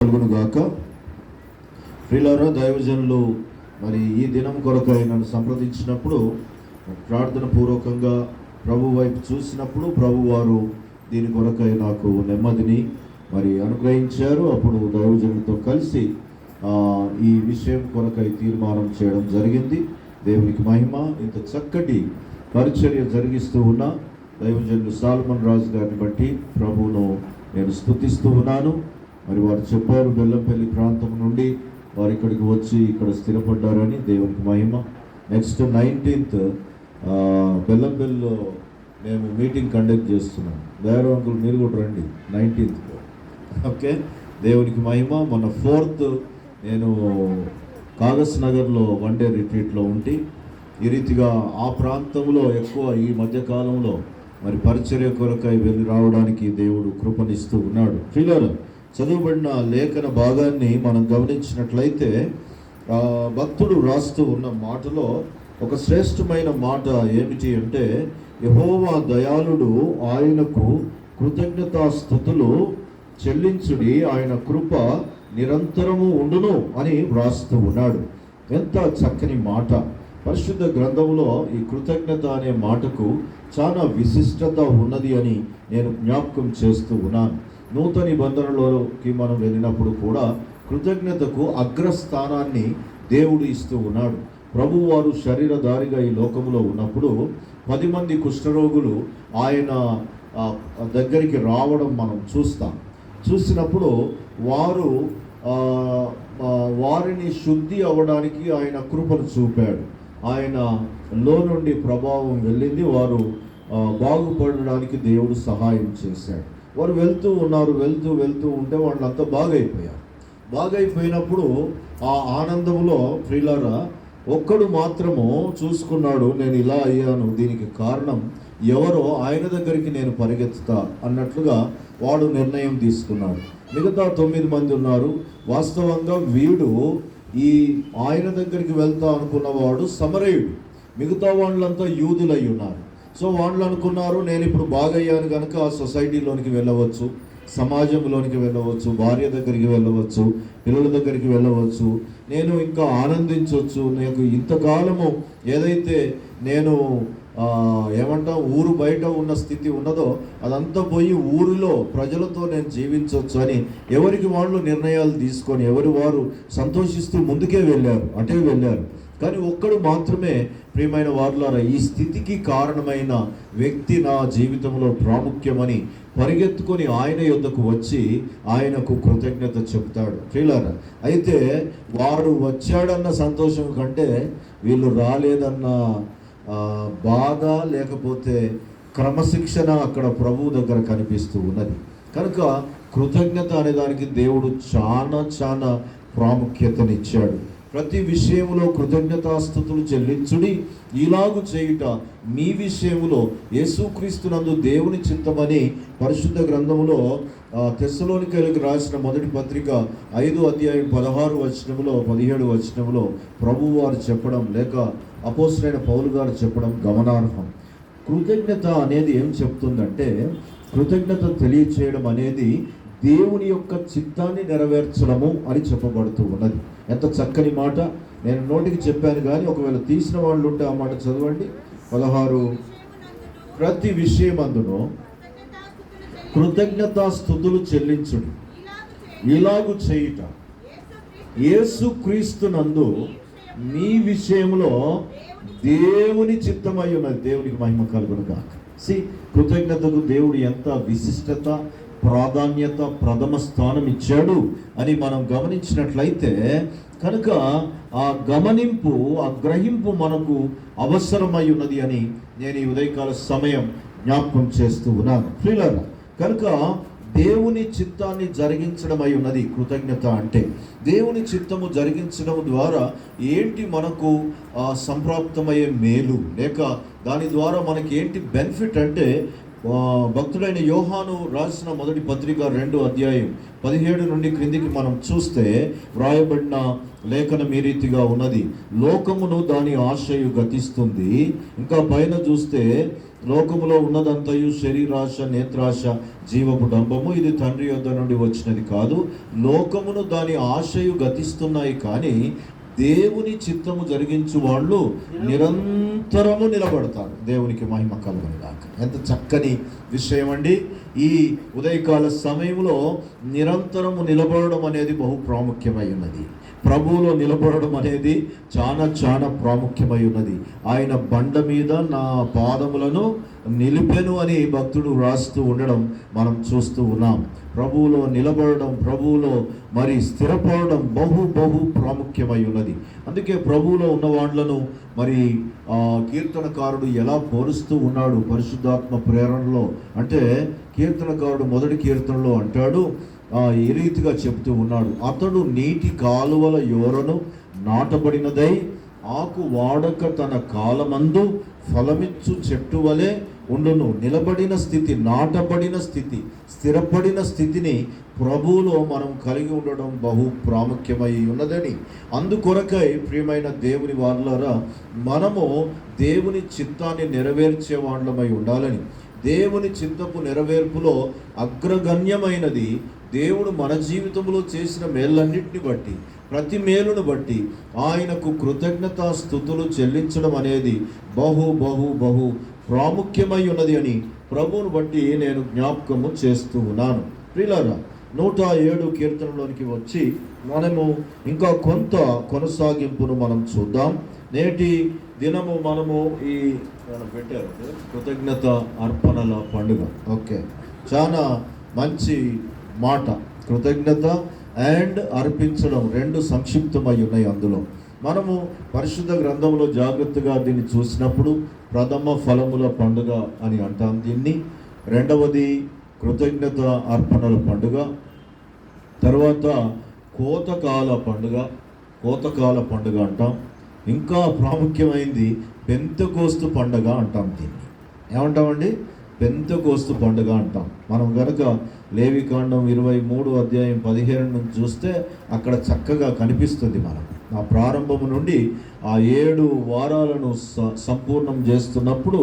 గాక. ప్రియులారా, దైవజనులు మరి ఈ దినం కొరకై నన్ను సంప్రదించినప్పుడు ప్రార్థన పూర్వకంగా ప్రభు వైపు చూసినప్పుడు ప్రభు వారు దీని కొరకై నాకు నెమ్మదిని మరి అనుగ్రహించారు. అప్పుడు దైవజనులతో కలిసి ఈ విషయం కొరకై తీర్మానం చేయడం జరిగింది. దేవునికి మహిమ. ఇంత చక్కటి పరిచర్య జరిగిస్తూ ఉన్న దైవజనులు సాల్మన్ రాజు గారిని బట్టి ప్రభువును నేను స్తుతిస్తూ ఉన్నాను. మరి వారు చెప్పారు, బెల్లంపల్లి ప్రాంతం నుండి వారు ఇక్కడికి వచ్చి ఇక్కడ స్థిరపడ్డారని. దేవునికి మహిమ. నెక్స్ట్ 19th బెల్లంపల్లిలో మేము మీటింగ్ కండక్ట్ చేస్తున్నాం. దయారు అంకుల్ మీరు కూడా రండి 19th. ఓకే, దేవునికి మహిమ. మొన్న 4th నేను కాగస్ నగర్లో 1 day రిట్రీట్లో ఉండి ఈ రీతిగా ఆ ప్రాంతంలో ఎక్కువ ఈ మధ్యకాలంలో మరి పరిచర్య కొరకై వెళ్ళి రావడానికి దేవుడు కృపనిస్తూ ఉన్నాడు. ప్రియులారా, చదువుబడిన లేఖన భాగాన్ని మనం గమనించినట్లయితే భక్తుడు రాస్తూ ఉన్న మాటలో ఒక శ్రేష్టమైన మాట ఏమిటి అంటే, యెహోవా దయాళుడు, ఆయనకు కృతజ్ఞతాస్తుతులు చెల్లించుడి, ఆయన కృప నిరంతరము ఉండును అని వ్రాస్తూ ఉన్నాడు. ఎంత చక్కని మాట! పరిశుద్ధ గ్రంథంలో ఈ కృతజ్ఞత అనే మాటకు చాలా విశిష్టత ఉన్నది అని నేను జ్ఞాపకం చేస్తూ ఉన్నాను. నూతన నిబంధనలోకి మనం వెళ్ళినప్పుడు కూడా కృతజ్ఞతకు అగ్రస్థానాన్ని దేవుడు ఇస్తూ ఉన్నాడు. ప్రభువారు శరీరధారిగా ఈ లోకంలో ఉన్నప్పుడు 10 మంది కుష్ఠరోగులు ఆయన దగ్గరికి రావడం మనం చూసినప్పుడు వారిని శుద్ధి అవ్వడానికి ఆయన కృపను చూపాడు. ఆయన లో నుండి ప్రభావం వెళ్ళింది. వారు బాగుపడడానికి దేవుడు సహాయం చేశాడు. వారు వెళ్తూ ఉంటే వాళ్ళంతా బాగైపోయినప్పుడు ఆ ఆనందంలో ప్రియులారా ఒక్కడు మాత్రము చూసుకున్నాడు, నేను ఇలా అయ్యాను, దీనికి కారణం ఎవరో, ఆయన దగ్గరికి నేను పరిగెత్తుతా అన్నట్లుగా వాడు నిర్ణయం తీసుకున్నాడు. మిగతా 9 మంది ఉన్నారు. వాస్తవంగా వీడు ఈ ఆయన దగ్గరికి వెళ్తా అనుకున్నవాడు సమరయుడు, మిగతా వాళ్ళంతా యూదులై ఉన్నారు. సో వాళ్ళు అనుకున్నారు, నేను ఇప్పుడు బాగయ్యాను కనుక ఆ సొసైటీలోనికి వెళ్ళవచ్చు, సమాజంలోనికి వెళ్ళవచ్చు, భార్య దగ్గరికి వెళ్ళవచ్చు, పిల్లల దగ్గరికి వెళ్ళవచ్చు, నేను ఇంకా ఆనందించవచ్చు. నాకు ఇంతకాలము ఏదైతే నేను ఊరు బయట ఉన్న స్థితి ఉన్నదో అదంతా పోయి ఊరిలో ప్రజలతో నేను జీవించవచ్చు అని ఎవరికి వాళ్ళు నిర్ణయాలు తీసుకొని ఎవరి వారు సంతోషిస్తూ ముందుకే అటే వెళ్ళారు. కానీ ఒక్కడు మాత్రమే, ప్రియమైన వారులారా, ఈ స్థితికి కారణమైన వ్యక్తి నా జీవితంలో ప్రాముఖ్యమని పరిగెత్తుకొని ఆయన యొద్దకు వచ్చి ఆయనకు కృతజ్ఞత చెప్తాడు. ప్రియులారా, అయితే వాడు వచ్చాడన్న సంతోషం కంటే వీళ్ళు రాలేదన్న బాధ, లేకపోతే క్రమశిక్షణ అక్కడ ప్రభువు దగ్గర కనిపిస్తూ ఉన్నది. కనుక కృతజ్ఞత అనే దానికి దేవుడు చాలా ప్రాముఖ్యతనిచ్చాడు. ప్రతి విషయంలో కృతజ్ఞతాస్తుతులు చెల్లించుడి, ఇలాగు చేయుట మీ విషయంలో యేసుక్రీస్తునందు దేవుని చిత్తమని పరిశుద్ధ గ్రంథములో తెస్సలోనికైలకు రాసిన మొదటి పత్రిక 5వ అధ్యాయం 16వ వచనములో 17వ వచనములో ప్రభువు వారు చెప్పడం, లేక అపోస్తలుడైన పౌలు గారు చెప్పడం గమనార్హం. కృతజ్ఞత అనేది ఏం చెప్తుందంటే, కృతజ్ఞత తెలియచేయడం అనేది దేవుని యొక్క చిత్తాన్ని నెరవేర్చడము అని చెప్పబడుతూ ఉన్నది. ఎంత చక్కని మాట! నేను నోటికి చెప్పాను కానీ ఒకవేళ తీసిన వాళ్ళు ఉంటే ఆ మాట చదవండి. 16 ప్రతి విషయమందును కృతజ్ఞతాస్తుతులు చెల్లించుడు, ఇలాగు చేయుట యేసుక్రీస్తునందు మీ విషయంలో దేవుని చిత్తమై ఉన్నది. దేవునికి మహిమ కలుగును గాక. కృతజ్ఞతకు దేవుడు ఎంత విశిష్టత, ప్రాధాన్యత, ప్రథమ స్థానం ఇచ్చాడు అని మనం గమనించినట్లయితే, కనుక ఆ గమనింపు, ఆ గ్రహింపు మనకు అవసరమై ఉన్నది అని నేను ఈ ఉదయకాల సమయం జ్ఞాపకం చేస్తూ ఉన్నాను. ప్రియులారా, కనుక దేవుని చిత్తాన్ని జరిగించడం అయి ఉన్నది కృతజ్ఞత అంటే. దేవుని చిత్తము జరిగించడం ద్వారా ఏంటి మనకు సంప్రాప్తమయ్యే మేలు, లేక దాని ద్వారా మనకి ఏంటి బెనిఫిట్ అంటే, భక్తుడైన యోహాను రాసిన మొదటి పత్రిక 2వ అధ్యాయం 17 నుండి క్రిందికి మనం చూస్తే వ్రాయబడిన లేఖనం ఈ రీతిగా ఉన్నది. లోకమును దాని ఆశయు గతిస్తుంది. ఇంకా పైన చూస్తే లోకములో ఉన్నదంతయు శరీరాశ, నేత్రాశ, జీవపు డంబము, ఇది తండ్రి యొద్ద నుండి వచ్చినది కాదు. లోకమును దాని ఆశయు గతిస్తున్నాయి, కానీ దేవుని చిత్తము జరిగించు వాళ్ళు నిరంతరము నిలబడతారు. దేవునికి మహిమ కలుగును గాక. ఎంత చక్కని విషయం అండి. ఈ ఉదయకాల సమయంలో నిరంతరము నిలబడడం అనేది బహు ప్రాముఖ్యమై ఉన్నది. ప్రభువులో నిలబడడం అనేది చాలా చాలా ప్రాముఖ్యమై ఉన్నది. ఆయన బండ మీద నా పాదములను నిలిపెను అని భక్తుడు వ్రాస్తూ ఉండడం మనం చూస్తూ ఉన్నాం. ప్రభువులో నిలబడడం, ప్రభువులో మరి స్థిరపడడం బహు బహు ప్రాముఖ్యమై ఉన్నది. అందుకే ప్రభువులో ఉన్న వాళ్ళను మరి కీర్తనకారుడు ఎలా పోలుస్తూ ఉన్నాడు పరిశుద్ధాత్మ ప్రేరణలో అంటే, కీర్తనకారుడు మొదటి కీర్తనలో అంటాడు, ఈ రీతిగా చెప్తూ ఉన్నాడు, అతడు నీటి కాలువల యోరను నాటబడినదై ఆకు వాడక తన కాలమందు ఫలమిచ్చు చెట్టు వలె ఉండును. నిలబడిన స్థితి, నాటబడిన స్థితి, స్థిరపడిన స్థితిని ప్రభువులో మనం కలిగి ఉండడం బహు ప్రాముఖ్యమై ఉన్నదని, అందుకొరకై ప్రియమైన దేవుని వాళ్ళారా, మనము దేవుని చిత్తాన్ని నెరవేర్చే వాళ్ళమై ఉండాలని, దేవుని చిత్తపు నెరవేర్పులో అగ్రగణ్యమైనది దేవుడు మన జీవితంలో చేసిన మేళ్ళన్నింటిని బట్టి, ప్రతి మేలును బట్టి ఆయనకు కృతజ్ఞతా స్తుతులు చెల్లించడం అనేది బహు బహు బహు ప్రాముఖ్యమై ఉన్నది అని ప్రభువును బట్టి నేను జ్ఞాపకము చేస్తూ ఉన్నాను. ప్రియులారా, 107 కీర్తనలోనికి వచ్చి మనము ఇంకా కొంత కొనసాగింపును మనం చూద్దాం. నేటి దినము మనము ఈ పెట్టారు కృతజ్ఞత అర్పణల పండుగ. ఓకే, చాలా మంచి మాట. కృతజ్ఞత అండ్ అర్పించడం రెండు సంక్షిప్తమై ఉన్నాయి. అందులో మనము పరిశుద్ధ గ్రంథంలో జాగ్రత్తగా దీన్ని చూసినప్పుడు ప్రథమ ఫలముల పండుగ అని అంటాం దీన్ని. రెండవది కృతజ్ఞత అర్పణల పండుగ. తర్వాత కోతకాల పండుగ అంటాం. ఇంకా ప్రాముఖ్యమైంది పెంతెకోస్తు పండుగ అంటాం. దీన్ని ఏమంటామండి? పెంతెకోస్తు పండుగ అంటాం. మనం కనుక లేవికాండం 23 అధ్యాయం 17 నుంచి చూస్తే అక్కడ చక్కగా కనిపిస్తుంది. మనం ఆ ప్రారంభము నుండి ఆ 7 వారాలను సంపూర్ణం చేస్తున్నప్పుడు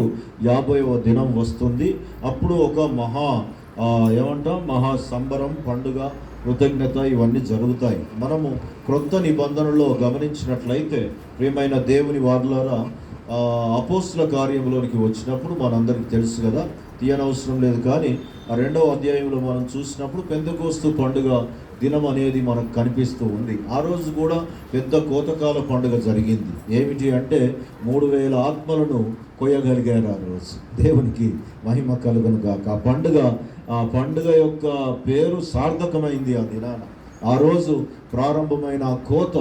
50వ దినం వస్తుంది. అప్పుడు ఒక మహా సంబరం, పండుగ, కృతజ్ఞత ఇవన్నీ జరుగుతాయి. మనము క్రొత్త నిబంధనలో గమనించినట్లయితే ప్రియమైన దేవుని వారులారా, అపోస్తుల కార్యంలోనికి వచ్చినప్పుడు మనందరికీ తెలుసు కదా, తీయనవసరం లేదు. కానీ ఆ 2వ అధ్యాయంలో మనం చూసినప్పుడు పెంతెకోస్తు పండుగ దినం అనేది మనకు కనిపిస్తూ ఉంది. ఆ రోజు కూడా పెద్ద కోతకాల పండుగ జరిగింది. ఏమిటి అంటే 3000 ఆత్మలను కొయ్యగలిగారు ఆ రోజు. దేవునికి మహిమ కలుగును గాక. ఆ పండుగ యొక్క పేరు సార్థకమైంది ఆ దినాన. ఆ రోజు ప్రారంభమైన కోత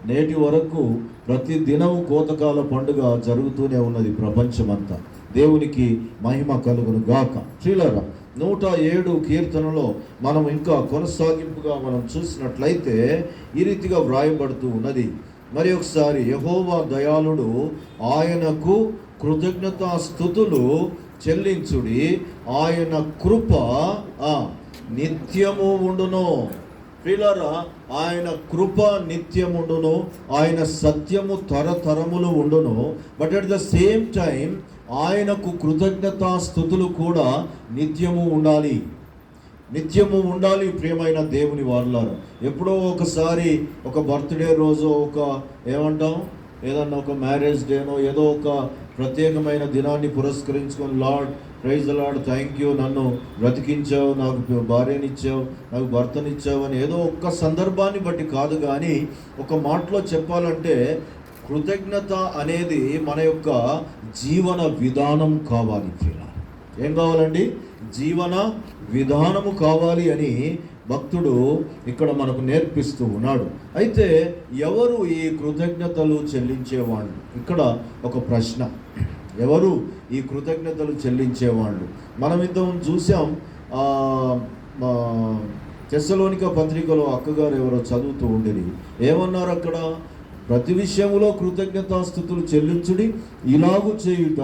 నేటి వరకు ప్రతి దినము కోతకాల పండుగ జరుగుతూనే ఉన్నది ప్రపంచమంతా. దేవునికి మహిమ కలుగును గాక. శ్రీలారా, 107 కీర్తనలో మనం ఇంకా కొనసాగింపుగా మనం చూసినట్లయితే ఈ రీతిగా వ్రాయబడుతూ ఉన్నది. మరి ఒకసారి, యెహోవా దయాళుడు, ఆయనకు కృతజ్ఞతాస్తుతులు చెల్లించుడి, ఆయన కృప నిత్యము ఉండును. ప్రియులారా, ఆయన కృప నిత్యముండును, ఆయన సత్యము తరతరములు ఉండును. But at the same time ఆయనకు కృతజ్ఞతాస్తుతులు కూడా నిత్యము ఉండాలి. ప్రియమైన దేవుని వారులారా, ఎప్పుడో ఒకసారి ఒక బర్త్డే రోజు, ఏదన్నా ఒక మ్యారేజ్ డేనో, ఏదో ఒక ప్రత్యేకమైన దినాన్ని పురస్కరించుకొని, Lord praise the Lord, thank you, నన్ను బ్రతికించావు, నాకు భార్యనిచ్చావు, నాకు భర్తనిచ్చావు అని ఏదో ఒక్క సందర్భాన్ని బట్టి కాదు. కానీ ఒక మాటలో చెప్పాలంటే కృతజ్ఞత అనేది మన యొక్క జీవన విధానం కావాలి. ఏం కావాలండి? జీవన విధానము కావాలి అని భక్తుడు ఇక్కడ మనకు నేర్పిస్తూ ఉన్నాడు. అయితే ఎవరు ఈ కృతజ్ఞతలు చెల్లించేవాళ్ళు? ఇక్కడ ఒక ప్రశ్న, ఎవరు ఈ కృతజ్ఞతలు చెల్లించేవాళ్ళు? మనం ఇంతకు చూసాం, తెస్సలోనిక పత్రికలో అక్కగారు ఎవరో చదువుతూ ఉండేది. ఏమన్నారు అక్కడ? ప్రతి విషయములో కృతజ్ఞతాస్తుతులు చెల్లించుడి, ఇలాగు చేయుట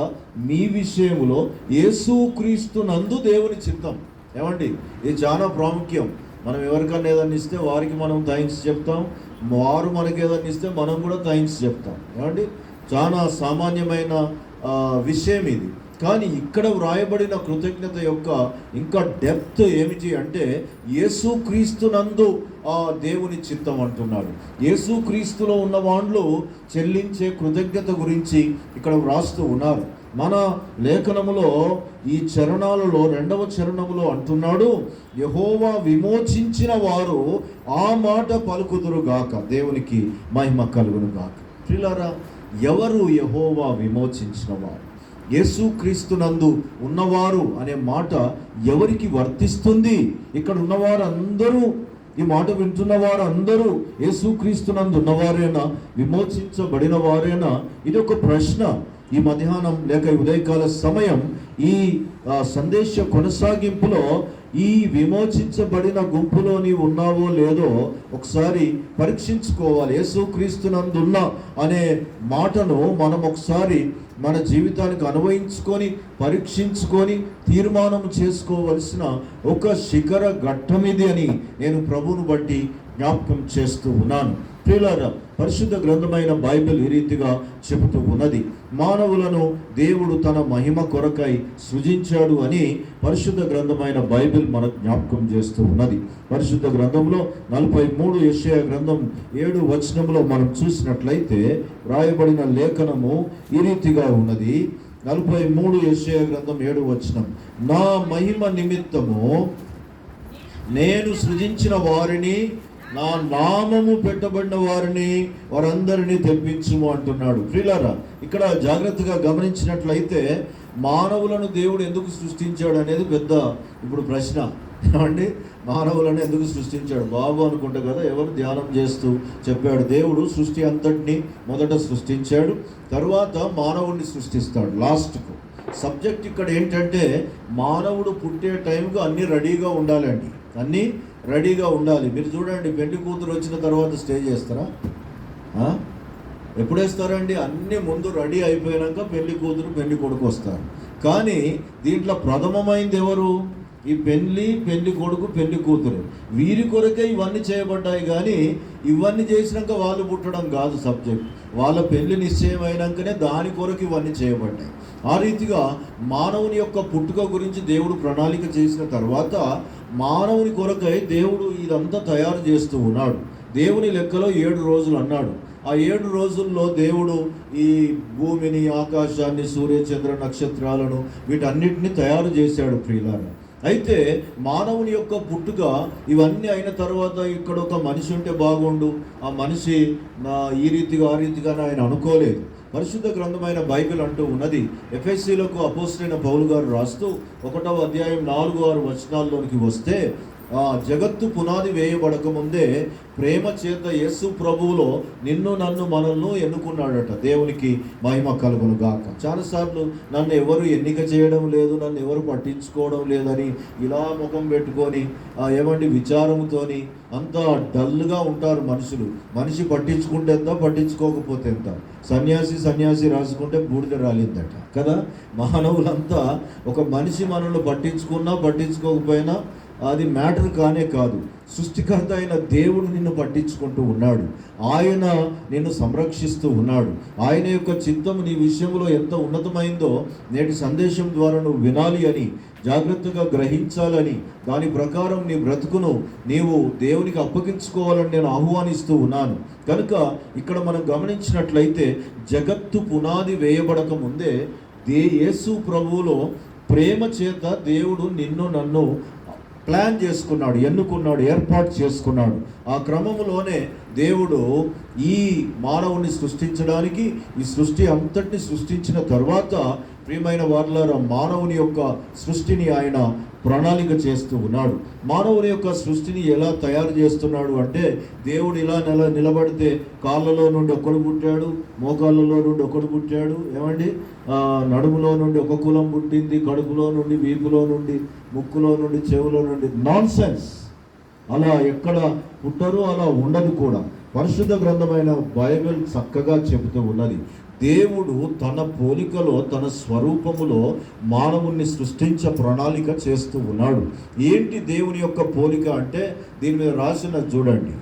మీ విషయములో యేసుక్రీస్తు నందు దేవుని చిత్తం. ఏమండి, ఇది చాలా ప్రాముఖ్యం. మనం ఎవరికన్నా ఏదన్నా ఇస్తే వారికి మనం థ్యాంక్స్ చెప్తాం, వారు మనకి ఏదన్నా ఇస్తే మనం కూడా థ్యాంక్స్ చెప్తాం. ఏమండి, చాలా సామాన్యమైన విషయం ఇది. కానీ ఇక్కడ వ్రాయబడిన కృతజ్ఞత యొక్క ఇంకా డెప్త్ ఏమిటి అంటే యేసుక్రీస్తునందు ఆ దేవుని చిత్తం అంటున్నాడు. యేసుక్రీస్తులో ఉన్న వాళ్ళు చెల్లించే కృతజ్ఞత గురించి ఇక్కడ వ్రాస్తూ ఉన్నారు. మన లేఖనములో ఈ చరణాలలో 2వ చరణములో అంటున్నాడు, యెహోవా విమోచించిన వారు ఆ మాట పలుకుదురు గాక, దేవునికి మహిమ కలుగును గాక. ప్రియులారా, ఎవరు యెహోవా విమోచించిన వారు? యేసుక్రీస్తునందు ఉన్నవారు అనే మాట ఎవరికి వర్తిస్తుంది? ఇక్కడ ఉన్నవారు అందరూ, ఈ మాట వింటున్న వారు అందరూ యేసుక్రీస్తునందు ఉన్నవారేనా? విమోచించబడిన వారేనా? ఇది ఒక ప్రశ్న. ఈ మధ్యాహ్నం లేక ఉదయకాల సమయం ఈ సందేశ కొనసాగింపులో ఈ విమోచించబడిన గుంపులో నీవు ఉన్నావో లేదో ఒకసారి పరీక్షించుకోవాలి. యేసుక్రీస్తునందున్న అనే మాటను మనం ఒకసారి మన జీవితానికి అన్వయించుకొని పరీక్షించుకొని తీర్మానం చేసుకోవలసిన ఒక శిఖర ఘట్టమిది అని నేను ప్రభువును బట్టి జ్ఞాపకం చేస్తూ ఉన్నాను. ప్రియులారా, పరిశుద్ధ గ్రంథమైన బైబిల్ ఈ రీతిగా చెబుతూ ఉన్నది, మానవులను దేవుడు తన మహిమ కొరకై సృజించాడు అని పరిశుద్ధ గ్రంథమైన బైబిల్ మనకు జ్ఞాపకం చేస్తూ ఉన్నది. పరిశుద్ధ గ్రంథంలో 43 యెషయా గ్రంథం 7 వచనంలో మనం చూసినట్లయితే రాయబడిన లేఖనము ఈ రీతిగా ఉన్నది. 43 యెషయా గ్రంథం 7 వచనం, నా మహిమ నిమిత్తము నేను సృజించిన వారిని, నా నామము పెట్టబడిన వారిని, వారందరినీ తెప్పించుము అంటున్నాడు. ప్రియులారా, ఇక్కడ జాగ్రత్తగా గమనించినట్లయితే మానవులను దేవుడు ఎందుకు సృష్టించాడు అనేది పెద్ద ఇప్పుడు ప్రశ్న. ఏమండి, మానవులను ఎందుకు సృష్టించాడు? బాబు అనుకుంటా కదా, ఎవరు ధ్యానం చేస్తూ చెప్పాడు, దేవుడు సృష్టి అంతటిని మొదట సృష్టించాడు, తరువాత మానవుడిని సృష్టిస్తాడు. లాస్ట్కు సబ్జెక్ట్ ఇక్కడ ఏంటంటే మానవుడు పుట్టే టైంకు అన్నీ రెడీగా ఉండాలండి, అన్నీ రెడీగా ఉండాలి. మీరు చూడండి, పెళ్లి కూతురు వచ్చిన తర్వాత స్టే చేస్తారా? ఎప్పుడు వేస్తారండి? అన్నీ ముందు రెడీ అయిపోయాక పెళ్లి కూతురు పెళ్లి కొడుకు వస్తారు. కానీ దీంట్లో ప్రథమమైంది ఎవరు? ఈ పెళ్లి కొడుకు పెళ్లి కూతురు. వీరి కొరకే ఇవన్నీ చేయబడ్డాయి. కానీ ఇవన్నీ చేసినాక వాళ్ళు పుట్టడం కాదు సబ్జెక్ట్. వాళ్ళ పెళ్లి నిశ్చయం అయినాకనే దాని కొరకు ఇవన్నీ చేయబడ్డాయి. ఆ రీతిగా మానవుని యొక్క పుట్టుక గురించి దేవుడు ప్రణాళిక చేసిన తర్వాత మానవుని కొరకై దేవుడు ఇదంతా తయారు చేస్తూ ఉన్నాడు. దేవుని లెక్కలో 7 రోజులు అన్నాడు. ఆ 7 రోజుల్లో దేవుడు ఈ భూమిని, ఆకాశాన్ని, సూర్య చంద్ర నక్షత్రాలను వీటన్నిటిని తయారు చేశాడు. ప్రియులారా, అయితే మానవుని యొక్క పుట్టుక ఇవన్నీ అయిన తర్వాత ఇక్కడ ఒక మనిషి ఉంటే బాగుండు, ఆ మనిషి ఈ రీతిగా ఆ రీతిగా ఆయన అనుకోలేదు. పరిశుద్ధ గ్రంథమైన బైబిల్ అంటూ ఉన్నది. ఎఫెసీలకు అపోస్తలుడైన పౌలు గారు రాస్తూ 1వ అధ్యాయం 4-6 వచనాల్లోనికి వస్తే, జగత్తు పునాది వేయబడక ముందే ప్రేమ చేత యేసు ప్రభువులో నిన్ను నన్ను మనల్ని ఎన్నుకున్నాడట. దేవునికి మహిమ కలుగును గాక. చాలాసార్లు నన్ను ఎవరు ఎన్నిక చేయడం లేదు, నన్ను ఎవరు పట్టించుకోవడం లేదని ఇలా ముఖం పెట్టుకొని ఏమండి విచారంతోని అంతా డల్గా ఉంటారు మనుషులు. మనిషి పట్టించుకుంటే ఎంత, పట్టించుకోకపోతే ఎంత. సన్యాసి రాసుకుంటే బూడిద రాలిందట కదా. మానవులంతా ఒక మనిషి మనల్ని పట్టించుకున్నా పట్టించుకోకపోయినా అది మ్యాటర్ కానే కాదు. సృష్టికర్త అయిన దేవుడు నిన్ను పట్టించుకుంటూ ఉన్నాడు. ఆయన నిన్ను సంరక్షిస్తూ ఉన్నాడు. ఆయన యొక్క చిత్తం నీ విషయంలో ఎంత ఉన్నతమైందో నేటి సందేశం ద్వారా నువ్వు వినాలి అని, జాగ్రత్తగా గ్రహించాలని, దాని ప్రకారం నీ బ్రతుకును నీవు దేవునికి అప్పగించుకోవాలని నేను ఆహ్వానిస్తూ ఉన్నాను. కనుక ఇక్కడ మనం గమనించినట్లయితే జగత్తు పునాది వేయబడక ముందే యేసు ప్రభువులో ప్రేమ చేత దేవుడు నిన్ను నన్ను ప్లాన్ చేసుకున్నాడు, ఎన్నుకున్నాడు, ఏర్పాటు చేసుకున్నాడు. ఆ క్రమంలోనే దేవుడు ఈ మానవుని సృష్టించడానికి, ఈ సృష్టి అంతటిని సృష్టించిన తర్వాత ప్రియమైన వారలారా, మానవుని యొక్క సృష్టిని ఆయన ప్రణాళిక చేస్తూ ఉన్నాడు. మానవుని యొక్క సృష్టిని ఎలా తయారు చేస్తున్నాడు అంటే, దేవుడు ఇలా నిలబడితే కాళ్ళలో నుండి ఒకడు పుట్టాడు, మోకాళ్ళలో నుండి ఒకడు పుట్టాడు, ఏమండి నడుములో నుండి ఒక కులం పుట్టింది, కడుపులో నుండి, వీపులో నుండి, ముక్కులో నుండి, చెవులో నుండి. Non sense. అలా ఎక్కడ పుట్టరు, అలా ఉండదు కూడా. పరిశుద్ధ గ్రంథమైన బైబిల్ చక్కగా చెబుతూ ఉన్నది, దేవుడు తన పోలికలో, తన స్వరూపములో మానవుణ్ణి సృష్టించ ప్రణాళిక చేస్తూ ఉన్నాడు. ఏంటి దేవుని యొక్క పోలిక అంటే, దీని మీద రాసిన చూడండి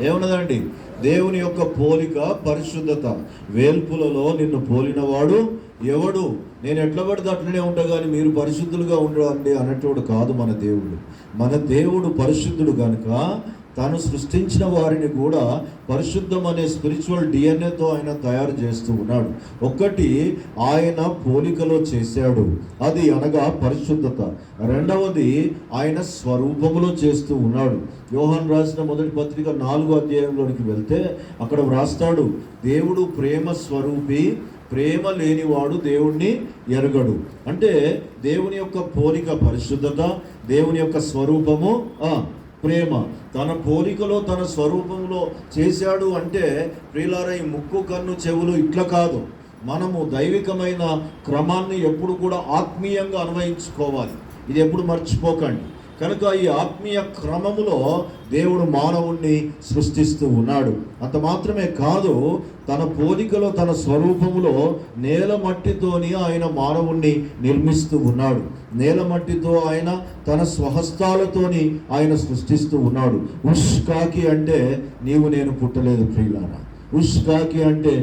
ఏమున్నదండి, దేవుని యొక్క పోలిక పరిశుద్ధత. వేల్పులలో నిన్ను పోలినవాడు ఎవడు? నేను ఎట్లా పడితే అట్లనే ఉంటా కానీ మీరు పరిశుద్ధులుగా ఉండండి అనేటోడు కాదు మన దేవుడు. మన దేవుడు పరిశుద్ధుడు కనుక తాను సృష్టించిన వారిని కూడా పరిశుద్ధం అనే స్పిరిచువల్ డిఎన్ఏతో ఆయన తయారు చేస్తూ ఉన్నాడు. ఒకటి ఆయన పోలికలో చేశాడు, అది అనగా పరిశుద్ధత. రెండవది ఆయన స్వరూపములో చేస్తూ ఉన్నాడు. యోహాను రాసిన మొదటి పత్రిక 4వ అధ్యాయంలోనికి వెళ్తే అక్కడ వ్రాస్తాడు, దేవుడు ప్రేమ స్వరూపి, ప్రేమ లేనివాడు దేవుణ్ణి ఎరగడు. అంటే దేవుని యొక్క పోలిక పరిశుద్ధత, దేవుని యొక్క స్వరూపము ప్రేమ. తన పోలికలో తన స్వరూపంలో చేశాడు అంటే ప్రియులారా, ఈ ముక్కు కన్ను చెవులు ఇట్లా కాదు. మనము దైవికమైన క్రమాన్ని ఎప్పుడు కూడా ఆత్మీయంగా అన్వయించుకోవాలి. ఇది ఎప్పుడు మర్చిపోకండి. కనుక ఈ ఆత్మీయ క్రమములో దేవుడు మానవుణ్ణి సృష్టిస్తూ ఉన్నాడు. అంత మాత్రమే కాదు, తన పోలికలో తన స్వరూపములో నేల మట్టితోని ఆయన మానవుణ్ణి నిర్మిస్తూ ఉన్నాడు. నేల మట్టితో ఆయన తన స్వహస్తాలతోని ఆయన సృష్టిస్తూ ఉన్నాడు. ఉష్కాకి అంటే నీవు నేను పుట్టలేదు ప్రియులారా. ఉష్కాకి అంటే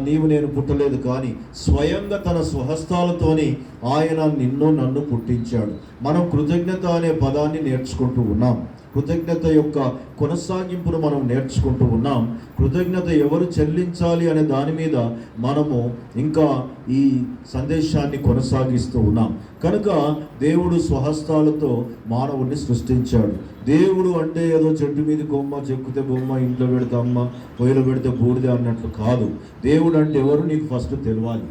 నీవు నేను పుట్టలేదు, కానీ స్వయంగా తన స్వహస్తాలతోని ఆయన నిన్ను నన్ను పుట్టించాడు. మనం కృతజ్ఞత అనే పదాన్ని నేర్చుకుంటూ ఉన్నాం. కృతజ్ఞత యొక్క కొనసాగింపును మనం నేర్చుకుంటూ ఉన్నాం. కృతజ్ఞత ఎవరు చెల్లించాలి అనే దాని మీద మనము ఇంకా ఈ సందేశాన్ని కొనసాగిస్తూ ఉన్నాం. కనుక దేవుడు స్వహస్తాలతో మానవుడిని సృష్టించాడు. దేవుడు అంటే ఏదో చెట్టు మీద కొమ్మ, చెక్కుతే బొమ్మ, ఇంట్లో పెడితే అమ్మ, పొయ్యిలో పెడితే బూడిద అన్నట్లు కాదు. దేవుడు అంటే ఎవరు నీకు ఫస్ట్ తెలియాలి.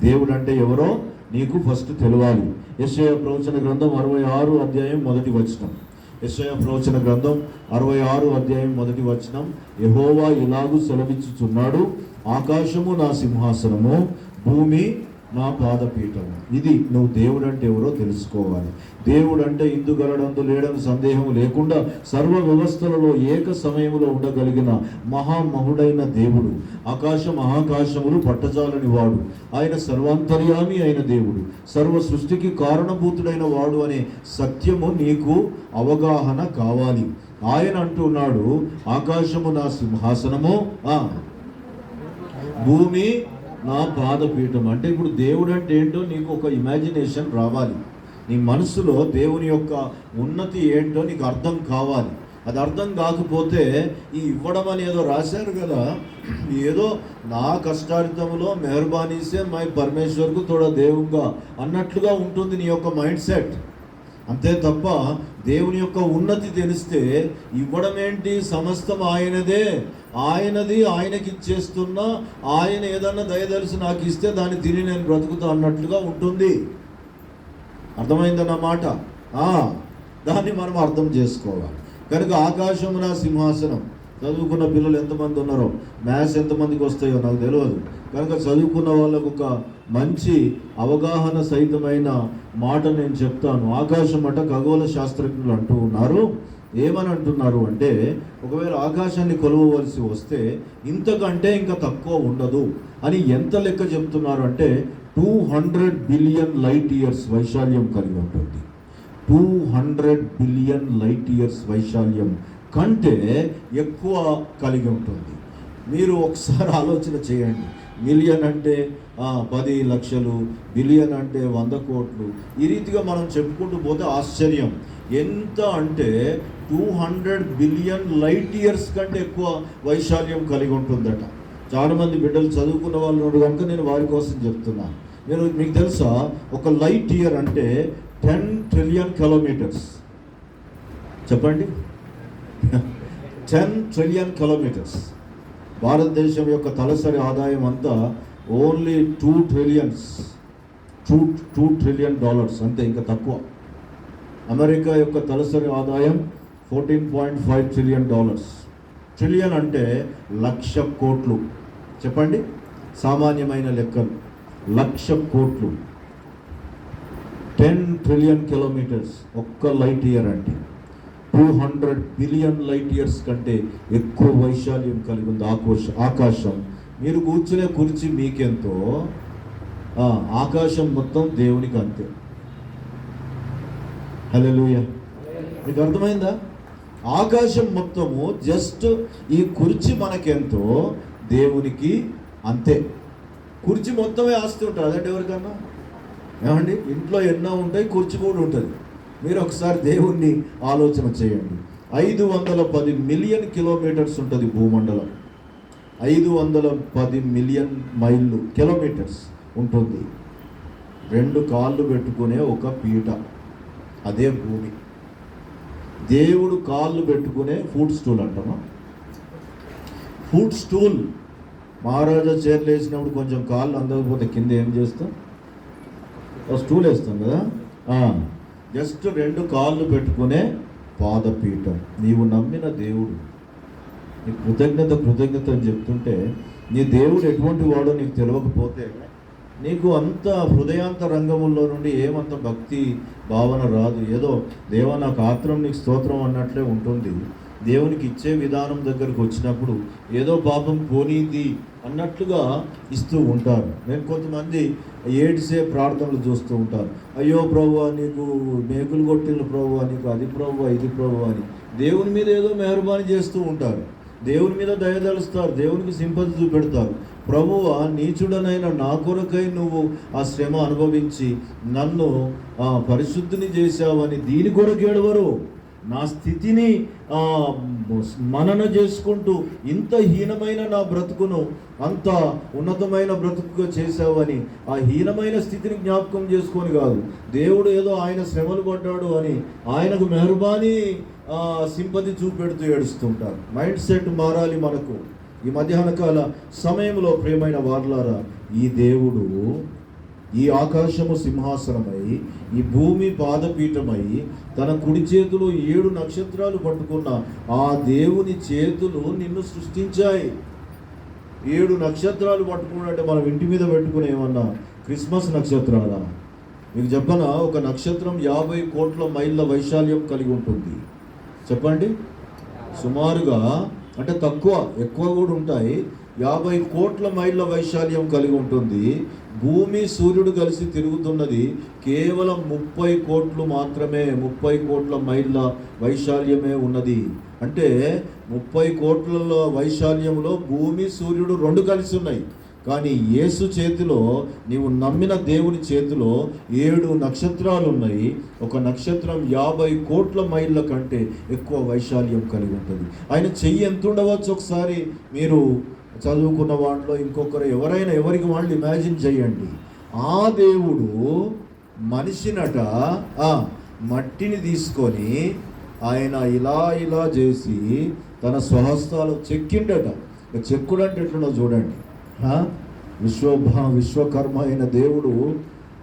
దేవుడు అంటే ఎవరో నీకు ఫస్ట్ తెలియాలి. యెషయా ప్రవచన గ్రంథం 66 అధ్యాయం 1వ వచనం. యెషయా ప్రవచన గ్రంథం 66 అధ్యాయం 1వ వచనం. యెహోవా ఇలాగు సెలవిచ్చుచున్నాడు, ఆకాశము నా సింహాసనము, భూమి నా పాదపీఠము. ఇది నువ్వు దేవుడు అంటే ఎవరో తెలుసుకోవాలి. దేవుడు అంటే ఇందుగలడందు లేడని సందేహం లేకుండా సర్వ వ్యవస్థలలో ఏక సమయంలో ఉండగలిగిన మహామహుడైన దేవుడు. ఆకాశ మహాకాశములు పట్టజాలని వాడు. ఆయన సర్వాంతర్యామి అయిన దేవుడు, సర్వ సృష్టికి కారణభూతుడైన వాడు అనే సత్యము నీకు అవగాహన కావాలి. ఆయన అంటున్నాడు, ఆకాశము నా సింహాసనము, భూమి నా పాదపీఠం. అంటే ఇప్పుడు దేవుడు అంటే ఏంటో నీకు ఒక ఇమాజినేషన్ రావాలి. నీ మనసులో దేవుని యొక్క ఉన్నతి ఏంటో నీకు అర్థం కావాలి. అది అర్థం కాకపోతే ఈ ఇవ్వడం అని ఏదో రాశారు కదా, ఏదో నా కష్టారితములో మెహర్బానీసే మై పరమేశ్వర్కు తోడ దేవుగా అన్నట్లుగా ఉంటుంది నీ యొక్క మైండ్ సెట్. అంతే తప్ప దేవుని యొక్క ఉన్నతి తెలిస్తే ఇవ్వడం ఏంటి, సమస్తం ఆయనదే, ఆయనది ఆయనకి ఇచ్చేస్తున్నా, ఆయన ఏదన్నా దయదలిసి నాకు ఇస్తే దాన్ని తిని నేను బ్రతుకుతా అన్నట్లుగా ఉంటుంది. అర్థమైందన్నమాట. దాన్ని మనం అర్థం చేసుకోవాలి. కనుక ఆకాశము నా సింహాసనం. చదువుకున్న పిల్లలు ఎంతమంది ఉన్నారో, మ్యాథ్స్ ఎంతమందికి వస్తాయో నాకు తెలియదు. కనుక చదువుకున్న వాళ్ళకు ఒక మంచి అవగాహన సహితమైన మాట నేను చెప్తాను. ఆకాశం అట ఖగోళ శాస్త్రజ్ఞులు అంటూ ఉన్నారు. ఏమని అంటున్నారు అంటే, ఒకవేళ ఆకాశాన్ని కొలవవలసి వస్తే ఇంతకంటే ఇంకా తక్కువ ఉండదు అని ఎంత లెక్క చెప్తున్నారు అంటే 200 బిలియన్ లైట్ ఇయర్స్ వైశాల్యం కలిగి ఉంటుంది. 200 బిలియన్ లైట్ ఇయర్స్ వైశాల్యం కంటే ఎక్కువ కలిగి ఉంటుంది. మీరు ఒకసారి ఆలోచన చేయండి. మిలియన్ అంటే 10 లక్షలు, బిలియన్ అంటే 100 కోట్లు. ఈ రీతిగా మనం చెప్పుకుంటూ పోతే ఆశ్చర్యం. ఎంత అంటే 200 బిలియన్ లైట్ ఇయర్స్ కంటే ఎక్కువ వైశాల్యం కలిగి ఉంటుందట. చాలామంది బిడ్డలు చదువుకున్న వాళ్ళు ఉన్నారు కనుక నేను వారి కోసం చెప్తున్నాను. మీకు తెలుసా, ఒక లైట్ ఇయర్ అంటే 10 ట్రిలియన్ కిలోమీటర్స్. చెప్పండి, 10 ట్రిలియన్ కిలోమీటర్స్. భారతదేశం యొక్క తలసరి ఆదాయం అంతా ఓన్లీ $2 ట్రిలియన్ అంతే, ఇంకా తక్కువ. అమెరికా యొక్క తలసరి ఆదాయం $14.5 ట్రిలియన్. ట్రిలియన్ అంటే 1,00,000 కోట్లు. చెప్పండి, సామాన్యమైన లెక్కలు. 1,00,000 కోట్లు. 10 ట్రిలియన్ కిలోమీటర్స్ ఒక్క లైట్ ఇయర్ అంటే 200 బిలియన్ లైట్ ఇయర్స్ కంటే ఎక్కువ వైశాల్యం కలిగి ఉంది ఆకాశం. మీరు కూర్చునే కుర్చీ మీకెంతో, ఆకాశం మొత్తం దేవునికి అంతే. హల్లెలూయా. మీకు అర్థమైందా? ఆకాశం మొత్తము జస్ట్ ఈ కుర్చీ మనకెంతో దేవునికి అంతే. కుర్చీ మొత్తమే ఆస్తి ఉంటుంది. అదంటే ఎవరికన్నా ఏమండి, ఇంట్లో ఎన్నో ఉంటాయి, కుర్చీ కూడా ఉంటుంది. మీరు ఒకసారి దేవుణ్ణి ఆలోచన చేయండి. 510 మిలియన్ కిలోమీటర్స్ ఉంటుంది భూమండలం. 510 మిలియన్ మైళ్ళు కిలోమీటర్స్ ఉంటుంది. 2 కాళ్ళు పెట్టుకునే ఒక పీట, అదే భూమి. దేవుడు కాళ్ళు పెట్టుకునే ఫుడ్ స్టూల్ అంటామా? Footstool. మహారాజా చైర్లు వేసినప్పుడు కొంచెం కాళ్ళు అందకపోతే కింద ఏం చేస్తాం? స్టూల్ వేస్తాం కదా. జస్ట్ 2 కాళ్ళు పెట్టుకునే పాదపీఠం. నీవు నమ్మిన దేవుడు, నీ కృతజ్ఞత అని చెప్తుంటే, నీ దేవుడు ఎటువంటి వాడో నీకు తెలియకపోతే నీకు అంత హృదయాంత రంగముల్లో నుండి ఏమంత భక్తి భావన రాదు. ఏదో దేవా నాకు ఆత్రం నీకు స్తోత్రం అన్నట్లే ఉంటుంది. దేవునికి ఇచ్చే విధానం దగ్గరకు వచ్చినప్పుడు ఏదో పాపం పోనీది అన్నట్లుగా ఇస్తూ ఉంటారు. నేను కొంతమంది ఏడ్సే ప్రార్థనలు చూస్తూ ఉంటారు. అయ్యో ప్రభువా నీకు మేకులు కొట్టిన ప్రభువా, నీకు అది ప్రభువా ఇది ప్రభువా అని దేవుని మీద ఏదో మెహర్బానీ చేస్తూ ఉంటారు. దేవుని మీద దయదలుస్తారు, దేవునికి సింపతి చూపెడతారు. ప్రభువా నీచుడనైన నా కొరకై నువ్వు ఆ శ్రమ అనుభవించి నన్ను పరిశుద్ధిని చేశావని దీని కొరకు ఏడవరు. నా స్థితిని మనన చేసుకుంటూ ఇంత హీనమైన నా బ్రతుకును అంత ఉన్నతమైన బ్రతుకుగా చేశావని ఆ హీనమైన స్థితిని జ్ఞాపకం చేసుకొని కాదు, దేవుడు ఏదో ఆయన శ్రమలు పడ్డాడు అని ఆయనకు మెహర్బానీ సింపతి చూపెడుతూ ఏడుస్తుంటారు. మైండ్ సెట్ మారాలి మనకు. ఈ మధ్యాహ్న కాల సమయంలో ప్రియమైన వారలారా, ఈ దేవుడు ఈ ఆకాశము సింహాసనమై ఈ భూమి పాదపీఠమై తన కుడి చేతులు 7 నక్షత్రాలు పట్టుకున్న ఆ దేవుని చేతులు నిన్ను సృష్టించాయి. 7 నక్షత్రాలు పట్టుకున్నట్టే మనం ఇంటి మీద పెట్టుకుని ఏమన్నా క్రిస్మస్ నక్షత్రాలా? మీకు చెప్పనా, ఒక నక్షత్రం 50 కోట్ల మైళ్ళ వైశాల్యం కలిగి ఉంటుంది. చెప్పండి, సుమారుగా, అంటే తక్కువ ఎక్కువ కూడా ఉంటాయి. 50 కోట్ల మైళ్ళ వైశాల్యం కలిగి ఉంటుంది. భూమి సూర్యుడు కలిసి తిరుగుతున్నది కేవలం 30 కోట్లు మాత్రమే. 30 కోట్ల మైళ్ళ వైశాల్యమే ఉన్నది. అంటే 30 కోట్ల వైశాల్యంలో భూమి సూర్యుడు 2 కలిసి ఉన్నాయి. కానీ యేసు చేతిలో, నీవు నమ్మిన దేవుని చేతిలో 7 నక్షత్రాలు ఉన్నాయి. ఒక నక్షత్రం 50 కోట్ల మైళ్ళ కంటే ఎక్కువ వైశాల్యం కలిగి ఉంటుంది. ఆయన చెయ్యి ఎంత ఉండవచ్చు ఒకసారి మీరు చదువుకున్న వాటిలో ఇంకొకరు ఎవరైనా ఎవరికి వాళ్ళు ఇమాజిన్ చేయండి. ఆ దేవుడు మనిషినట మట్టిని తీసుకొని ఆయన ఇలా చేసి తన స్వహస్తాలు చెక్కిండట. చెక్కుడు అంటే ఎట్లున్నా చూడండి. విశ్వకర్మ అయిన దేవుడు,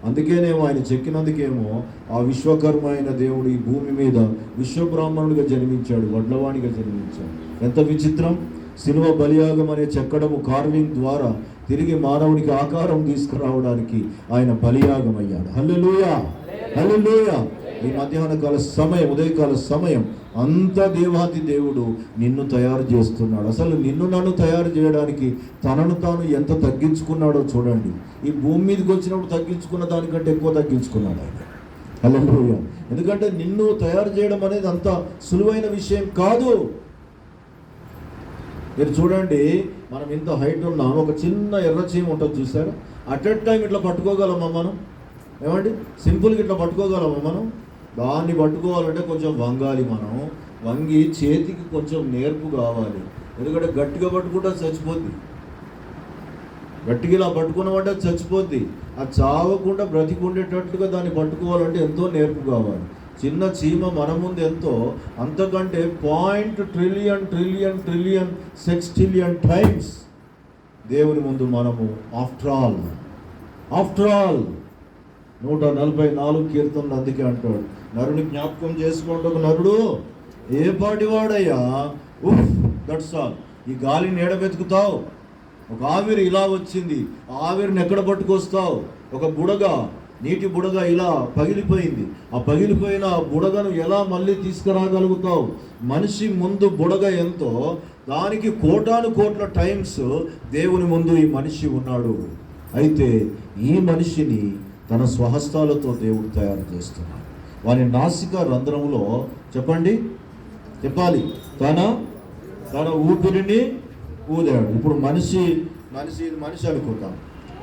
అందుకేనేమో ఆయన చెక్కినందుకేమో ఆ విశ్వకర్మ అయిన దేవుడు ఈ భూమి మీద విశ్వబ్రాహ్మణుడిగా జన్మించాడు, వడ్లవాణిగా జన్మించాడు. ఎంత విచిత్రం! శిలువ బలియాగం అనే చెక్కడము కార్వింగ్ ద్వారా తిరిగి మానవునికి ఆకారం తీసుకురావడానికి ఆయన బలియాగం అయ్యాడు. హల్లెలూయా, హల్లెలూయా. ఈ మధ్యాహ్న కాల సమయం, ఉదయకాల సమయం అంతా దేవాతి దేవుడు నిన్ను తయారు చేస్తున్నాడు. అసలు నిన్ను నన్ను తయారు చేయడానికి తనను తాను ఎంత తగ్గించుకున్నాడో చూడండి. ఈ భూమి మీదకి వచ్చినప్పుడు తగ్గించుకున్న దానికంటే ఎక్కువ తగ్గించుకున్నాడు ఆయన. హల్లెలూయా. ఎందుకంటే నిన్ను తయారు చేయడం అనేది అంత సులువైన విషయం కాదు. మీరు చూడండి, మనం ఇంత హైట్ ఉన్నాం, ఒక చిన్న ఎర్ర చీమ ఉంటుంది చూసారా? అట్ ఎ టైం ఇట్లా పట్టుకోగలమా మనం? ఏమండి, సింపుల్గా ఇట్లా పట్టుకోగలమా మనం? దాన్ని పట్టుకోవాలంటే కొంచెం వంగాలి. మనం వంగి చేతికి కొంచెం నేర్పు కావాలి. ఎందుకంటే గట్టిగా పట్టుకుంటే చచ్చిపోద్ది. గట్టిగా ఇలా పట్టుకున్నామంటే చచ్చిపోద్ది. అది చావకుండా బ్రతికుండేటట్లుగా దాన్ని పట్టుకోవాలంటే ఎంతో నేర్పు కావాలి. చిన్న చీమ మన ముందు ఎంతో, అంతకంటే 0.1 ట్రిలియన్ టైమ్స్ దేవుని ముందు మనము ఆఫ్టర్ ఆల్ 144 కీర్తనలు అందుకే అంటాడు, నరుని జ్ఞాపకం చేసుకుంటూ నరుడు ఏ పాటివాడయ్యా, దట్స్ ఆల్. ఈ గాలిని ఏడబెతుకుతావు. ఒక ఆవిరి ఇలా వచ్చింది, ఆవిరిని ఎక్కడ పట్టుకొస్తావు? ఒక బుడగ, నీటి బుడగ ఇలా పగిలిపోయింది. ఆ పగిలిపోయిన బుడగను ఎలా మళ్ళీ తీసుకురాగలుగుతావు? మనిషి ముందు బుడగ ఎంతో, దానికి కోట్ల టైమ్స్ దేవుని ముందు ఈ మనిషి ఉన్నాడు. అయితే ఈ మనిషిని తన స్వహస్తాలతో దేవుడు తయారు చేస్తున్నాడు. వారి నాసిక రంధ్రంలో, చెప్పండి, చెప్పాలి, తన ఊపిరిని ఊదాడు. ఇప్పుడు మనిషి అనుకుందాం,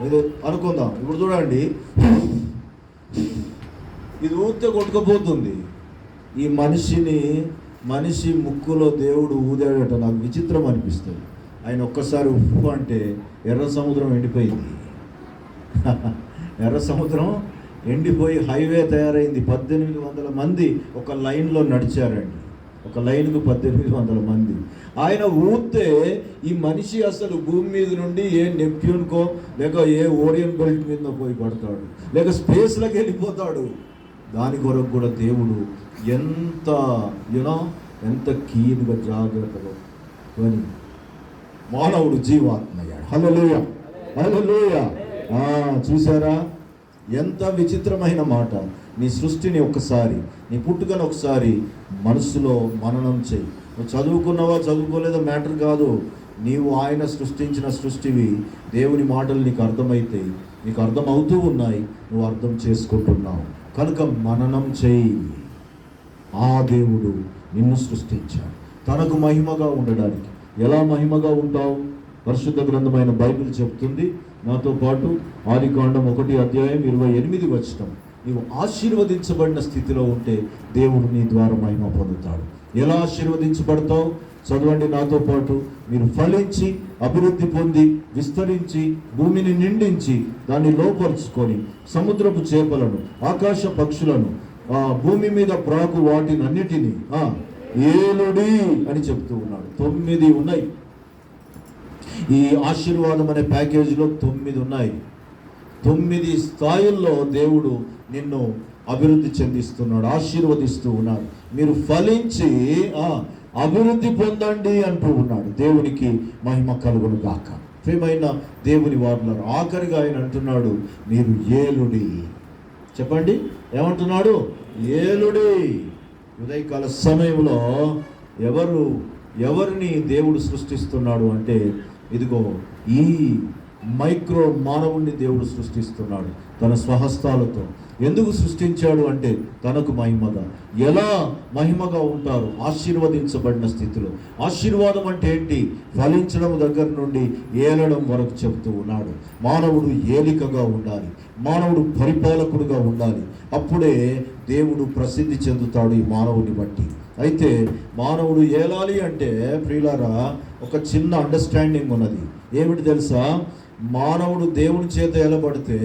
ఇది అనుకుందాం. ఇప్పుడు చూడండి, ఇది ఊపితే కొట్టుకుపోతుంది. ఈ మనిషి ముక్కులో దేవుడు ఊదాడట. నాకు విచిత్రం అనిపిస్తుంది. ఆయన ఒక్కసారి ఉప్పు అంటే ఎర్ర సముద్రం ఎండిపోయింది. ఎర్ర సముద్రం ఎండిపోయి హైవే తయారైంది. 1800 మంది ఒక లైన్లో నడిచారండి. ఒక లైన్కు 1800 మంది. ఆయన ఊతే ఈ మనిషి అసలు భూమి మీద నుండి ఏ నెప్ట్యూన్కో లేక ఏ ఓరియన్ బెల్ట్ మీద పోయి పడతాడు, లేక స్పేస్లోకి వెళ్ళిపోతాడు. దాని కొరకు కూడా దేవుడు ఎంత కీన్గా జాగ్రత్తగా అని మానవుడు జీవాత్మయ్యాడు. హల్లెలూయా, హల్లెలూయా. చూసారా, ఎంత విచిత్రమైన మాట. నీ సృష్టిని ఒకసారి, నీ పుట్టుకను ఒకసారి మనసులో మననం చేయి. నువ్వు చదువుకున్నావా చదువుకోలేదా మ్యాటర్ కాదు. నీవు ఆయన సృష్టించిన సృష్టివి. దేవుని మాటలు నీకు అర్థమైతే, నీకు అర్థమవుతూ ఉన్నాయి, నువ్వు అర్థం చేసుకుంటున్నావు కనుక మననం చేయి. ఆ దేవుడు నిన్ను సృష్టించాడు తనకు మహిమగా ఉండడానికి. ఎలా మహిమగా ఉంటావు? పరిశుద్ధ గ్రంథమైన బైబిల్ చెప్తుంది. నాతో పాటు ఆదికాండం 1:28 నీవు ఆశీర్వదించబడిన స్థితిలో ఉంటే దేవుడు నీ ద్వారా మహిమ పొందుతాడు. ఎలా ఆశీర్వదించబడతావు? చదవండి నాతో పాటు. మీరు ఫలించి అభివృద్ధి పొంది విస్తరించి భూమిని నిండించి దాన్ని లోపరుచుకొని సముద్రపు చేపలను ఆకాశ పక్షులను భూమి మీద ప్రాకు వాటినన్నిటినీ ఏలుడి అని చెప్తూ ఉన్నాడు. 9 ఉన్నాయి. ఈ ఆశీర్వాదం అనే ప్యాకేజీలో 9 ఉన్నాయి. 9 స్థాయిల్లో దేవుడు నిన్ను అభివృద్ధి చెందిస్తున్నాడు, ఆశీర్వదిస్తూ ఉన్నాడు. మీరు ఫలించి అభివృద్ధి పొందండి అంటూ ఉన్నాడు. దేవునికి మహిమ కలుగును గాక. ప్రియమైన దేవుని వారులారా, ఆఖరిగా ఆయన అంటున్నాడు, మీరు ఏలుడి. చెప్పండి, ఏమంటున్నాడు? ఏలుడి. ఉదయకాల సమయంలో ఎవరిని దేవుడు సృష్టిస్తున్నాడు అంటే, ఇదిగో ఈ మైక్రో మానవుణ్ణి దేవుడు సృష్టిస్తున్నాడు తన స్వహస్తాలతో. ఎందుకు సృష్టించాడు అంటే తనకు మహిమగా. ఎలా మహిమగా ఉంటారు? ఆశీర్వదించబడిన స్థితిలో. ఆశీర్వాదం అంటే ఏంటి? ఫలించడం దగ్గర నుండి ఏలడం వరకు చెబుతూ ఉన్నాడు. మానవుడు ఏలికగా ఉండాలి, మానవుడు పరిపాలకుడుగా ఉండాలి. అప్పుడే దేవుడు ప్రసిద్ధి చెందుతాడు ఈ మానవుని బట్టి. అయితే మానవుడు ఏలాలి అంటే ప్రియులారా, ఒక చిన్న అండర్స్టాండింగ్ ఉన్నది. ఏమిటి తెలుసా? మానవుడు దేవుని చేత ఏలబడితే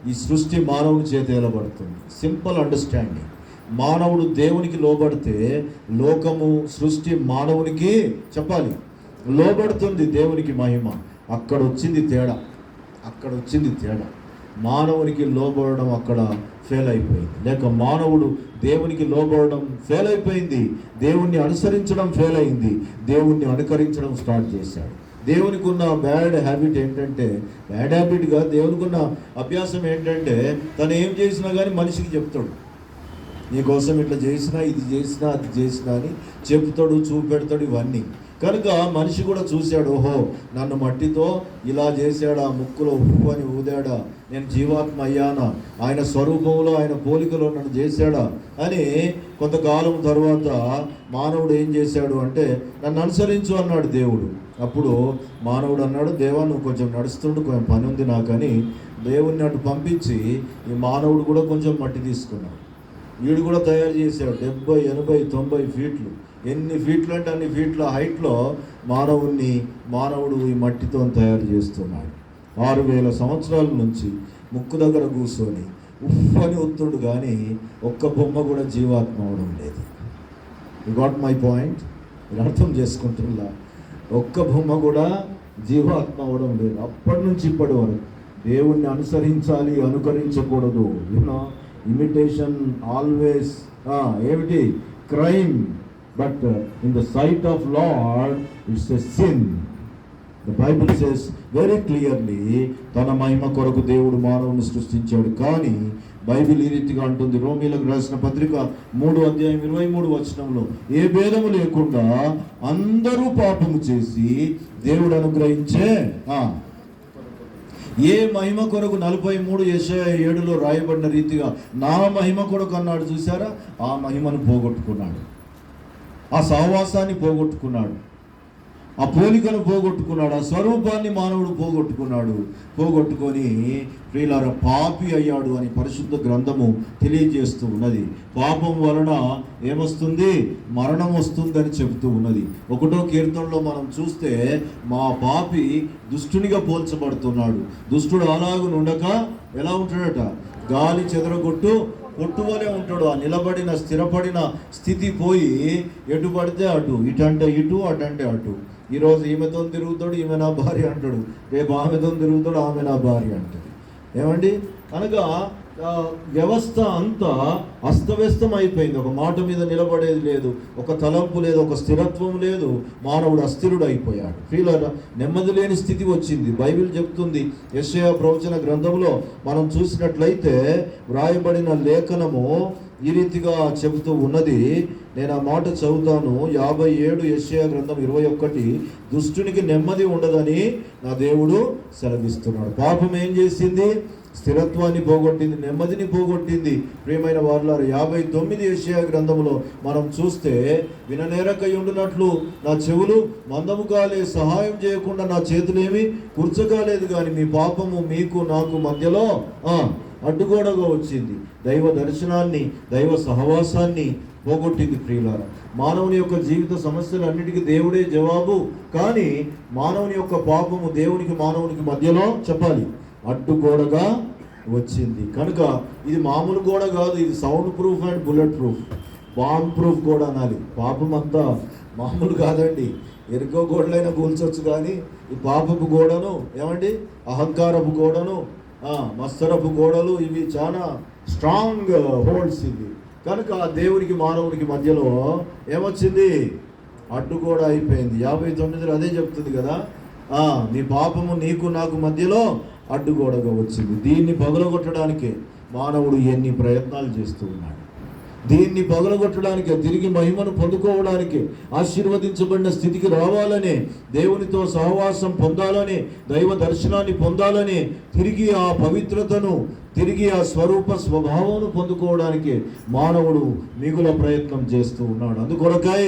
ఈ సృష్టి మానవుని చేత ఏలబడుతుంది. Simple understanding. మానవుడు దేవునికి లోబడితే లోకము, సృష్టి మానవునికి చెప్పాలి లోబడుతుంది. దేవునికి మహిమ. అక్కడ వచ్చింది తేడా. మానవునికి లోబడడం అక్కడ ఫెయిల్ అయిపోయింది. లేక మానవుడు దేవునికి లోబడడం ఫెయిల్ అయిపోయింది. దేవుణ్ణి అనుసరించడం ఫెయిల్ అయింది. దేవుణ్ణి అనుకరించడం స్టార్ట్ చేశాడు. దేవునికి ఉన్న బ్యాడ్ హ్యాబిట్గా దేవునికి ఉన్న అభ్యాసం ఏంటంటే, తను ఏం చేసినా కానీ మనిషికి చెప్తాడు. నీకోసం ఇట్లా చేసినా, ఇది చేసినా, అది చేసినా అని చెప్తాడు, చూపెడతాడు ఇవన్నీ. కనుక మనిషి కూడా చూశాడు, ఓహో నన్ను మట్టితో ఇలా చేశాడా, ముక్కులో ఉప్పు అని ఊదాడా, నేను జీవాత్మ అయ్యానా, ఆయన స్వరూపంలో ఆయన పోలికలో నన్ను చేశాడా అని కొంతకాలం తర్వాత మానవుడు ఏం చేశాడు అంటే, నన్ను అనుసరించు అన్నాడు దేవుడు. అప్పుడు మానవుడు అన్నాడు, దేవా నువ్వు కొంచెం నడుస్తుండు, కొంచెం పని ఉంది నాకని దేవుణ్ణి అటు పంపించి ఈ మానవుడు కూడా కొంచెం మట్టి తీసుకున్నాడు. వీడు కూడా తయారు చేశాడు 70, 80, 90 ఫీట్లు. ఎన్ని ఫీట్లు అంటే అన్ని ఫీట్ల హైట్లో మానవుడు ఈ మట్టితో తయారు చేస్తున్నాడు. 6000 సంవత్సరాల నుంచి ముక్కు దగ్గర కూర్చొని ఉప్పని ఒత్తుడు కానీ ఒక్క బొమ్మ కూడా జీవాత్మ అవడం లేదు. You got my point? మీరు అర్థం చేసుకుంటున్నా? ఒక్క బొమ్మ కూడా జీవాత్మ అవడం లేదు. అప్పటి నుంచి ఇప్పటి వరకు దేవుణ్ణి అనుసరించాలి, అనుకరించకూడదు. ఇమిటేషన్ ఆల్వేస్ ఏమిటి? Crime. But in the sight of Lord it's a sin. The Bible says very clearly, తన మహిమ కొరకు దేవుడు మానవుని సృష్టించాడు. కానీ బైబిల్ ఈ రీతిగా అంటుంది, రోమీలకు రాసిన పత్రిక 3:23 ఏ భేదము లేకుండా అందరూ పాపము చేసి దేవుడు అనుగ్రహించే ఏ మహిమ కొరకు 43 యెషయా 7 రాయబడిన రీతిగా నా మహిమ కొరకు అన్నాడు. చూసారా? ఆ మహిమను పోగొట్టుకున్నాడు. ఆ సహవాసాన్ని పోగొట్టుకున్నాడు, ఆ పోలికను పోగొట్టుకున్నాడు, ఆ స్వరూపాన్ని మానవుడు పోగొట్టుకొని ప్రియులారా పాపి అయ్యాడు అని పరిశుద్ధ గ్రంథము తెలియజేస్తూ ఉన్నది. పాపం వలన ఏమొస్తుంది? మరణం వస్తుందని చెబుతూ ఉన్నది. 1వ కీర్తనలో మనం చూస్తే మా పాపి దుష్టునిగా పోల్చబడుతున్నాడు. దుష్టుడు అలాగునుండక ఎలా ఉంటాడట? గాలి చెదరగొట్టు కొట్టువలే ఉంటాడు. ఆ నిలబడిన స్థిరపడిన స్థితి పోయి ఎటు పడితే అటు, ఇటంటే ఇటు, అటంటే అటు. ఈరోజు ఈమెతో తిరుగుతాడు, ఈమె నా భార్య అంటాడు. రేపు ఆమెతో తిరుగుతాడు, ఆమె నా భార్య అంటాడు. ఏమండి? అనగా వ్యవస్థ అంతా అస్తవ్యస్తం అయిపోయింది. ఒక మాట మీద నిలబడేది లేదు, ఒక తలంపు లేదు, ఒక స్థిరత్వం లేదు. మానవుడు అస్థిరుడు అయిపోయాడు. ప్రియులారా, నెమ్మది లేని స్థితి వచ్చింది. బైబిల్ చెప్తుంది, యెషయా ప్రవచన గ్రంథంలో మనం చూసినట్లయితే వ్రాయబడిన లేఖనము ఈ రీతిగా చెబుతూ ఉన్నది. నేను ఆ మాట చదువుతాను. 57 యెషయా గ్రంథం 21. దుష్టునికి నెమ్మది ఉండదని నా దేవుడు సెలవిస్తున్నాడు. పాపం ఏం చేసింది? స్థిరత్వాన్ని పోగొట్టింది, నెమ్మదిని పోగొట్టింది. ప్రియమైన వారులారా, 59 యెషయా గ్రంథంలో మనం చూస్తే, విననేరకై ఉండునట్లు నా చెవులు మందము కాలే, సహాయం చేయకుండా నా చేతులేమి కూర్చోగాలేదు, కానీ మీ పాపము మీకు నాకు మధ్యలో అడ్డుగోడగా వచ్చింది. దైవ దర్శనాన్ని, దైవ సహవాసాన్ని పోగొట్టింది. ప్రియులారా, మానవుని యొక్క జీవిత సమస్యలన్నిటికీ దేవుడే జవాబు. కానీ మానవుని యొక్క పాపము దేవునికి మానవునికి మధ్యలో చెప్పాలి అడ్డుగోడగా వచ్చింది. కనుక ఇది మామూలు గోడ కాదు, ఇది sound proof and bullet proof, bomb proof గోడ అనాలి. పాపం అంతా మామూలు కాదండి. ఎరుకో గోడలైనా కూల్చొచ్చు, కానీ ఈ పాపపు గోడను ఏమండి, అహంకారపు గోడను, మత్సరపు గోడలు, ఇవి చాలా స్ట్రాంగ్ హోల్డ్స్ ఇవి. కనుక దేవునికి మానవునికి మధ్యలో ఏమొచ్చింది? అడ్డుగోడ అయిపోయింది. 59 అదే చెప్తుంది కదా, నీ పాపము నీకు నాకు మధ్యలో అడ్డుగోడగా వచ్చింది. దీన్ని పగలగొట్టడానికే మానవుడు ఎన్ని ప్రయత్నాలు చేస్తూ ఉన్నాడు. దీన్ని పగలగొట్టడానికి, తిరిగి మహిమను పొందుకోవడానికి, ఆశీర్వదించబడిన స్థితికి రావాలని, దేవునితో సహవాసం పొందాలని, దైవ దర్శనాన్ని పొందాలని, తిరిగి ఆ పవిత్రతను, తిరిగి ఆ స్వరూప స్వభావాన్ని పొందుకోవడానికి మానవుడు మిగుల ప్రయత్నం చేస్తూ ఉన్నాడు. అందుకొరకై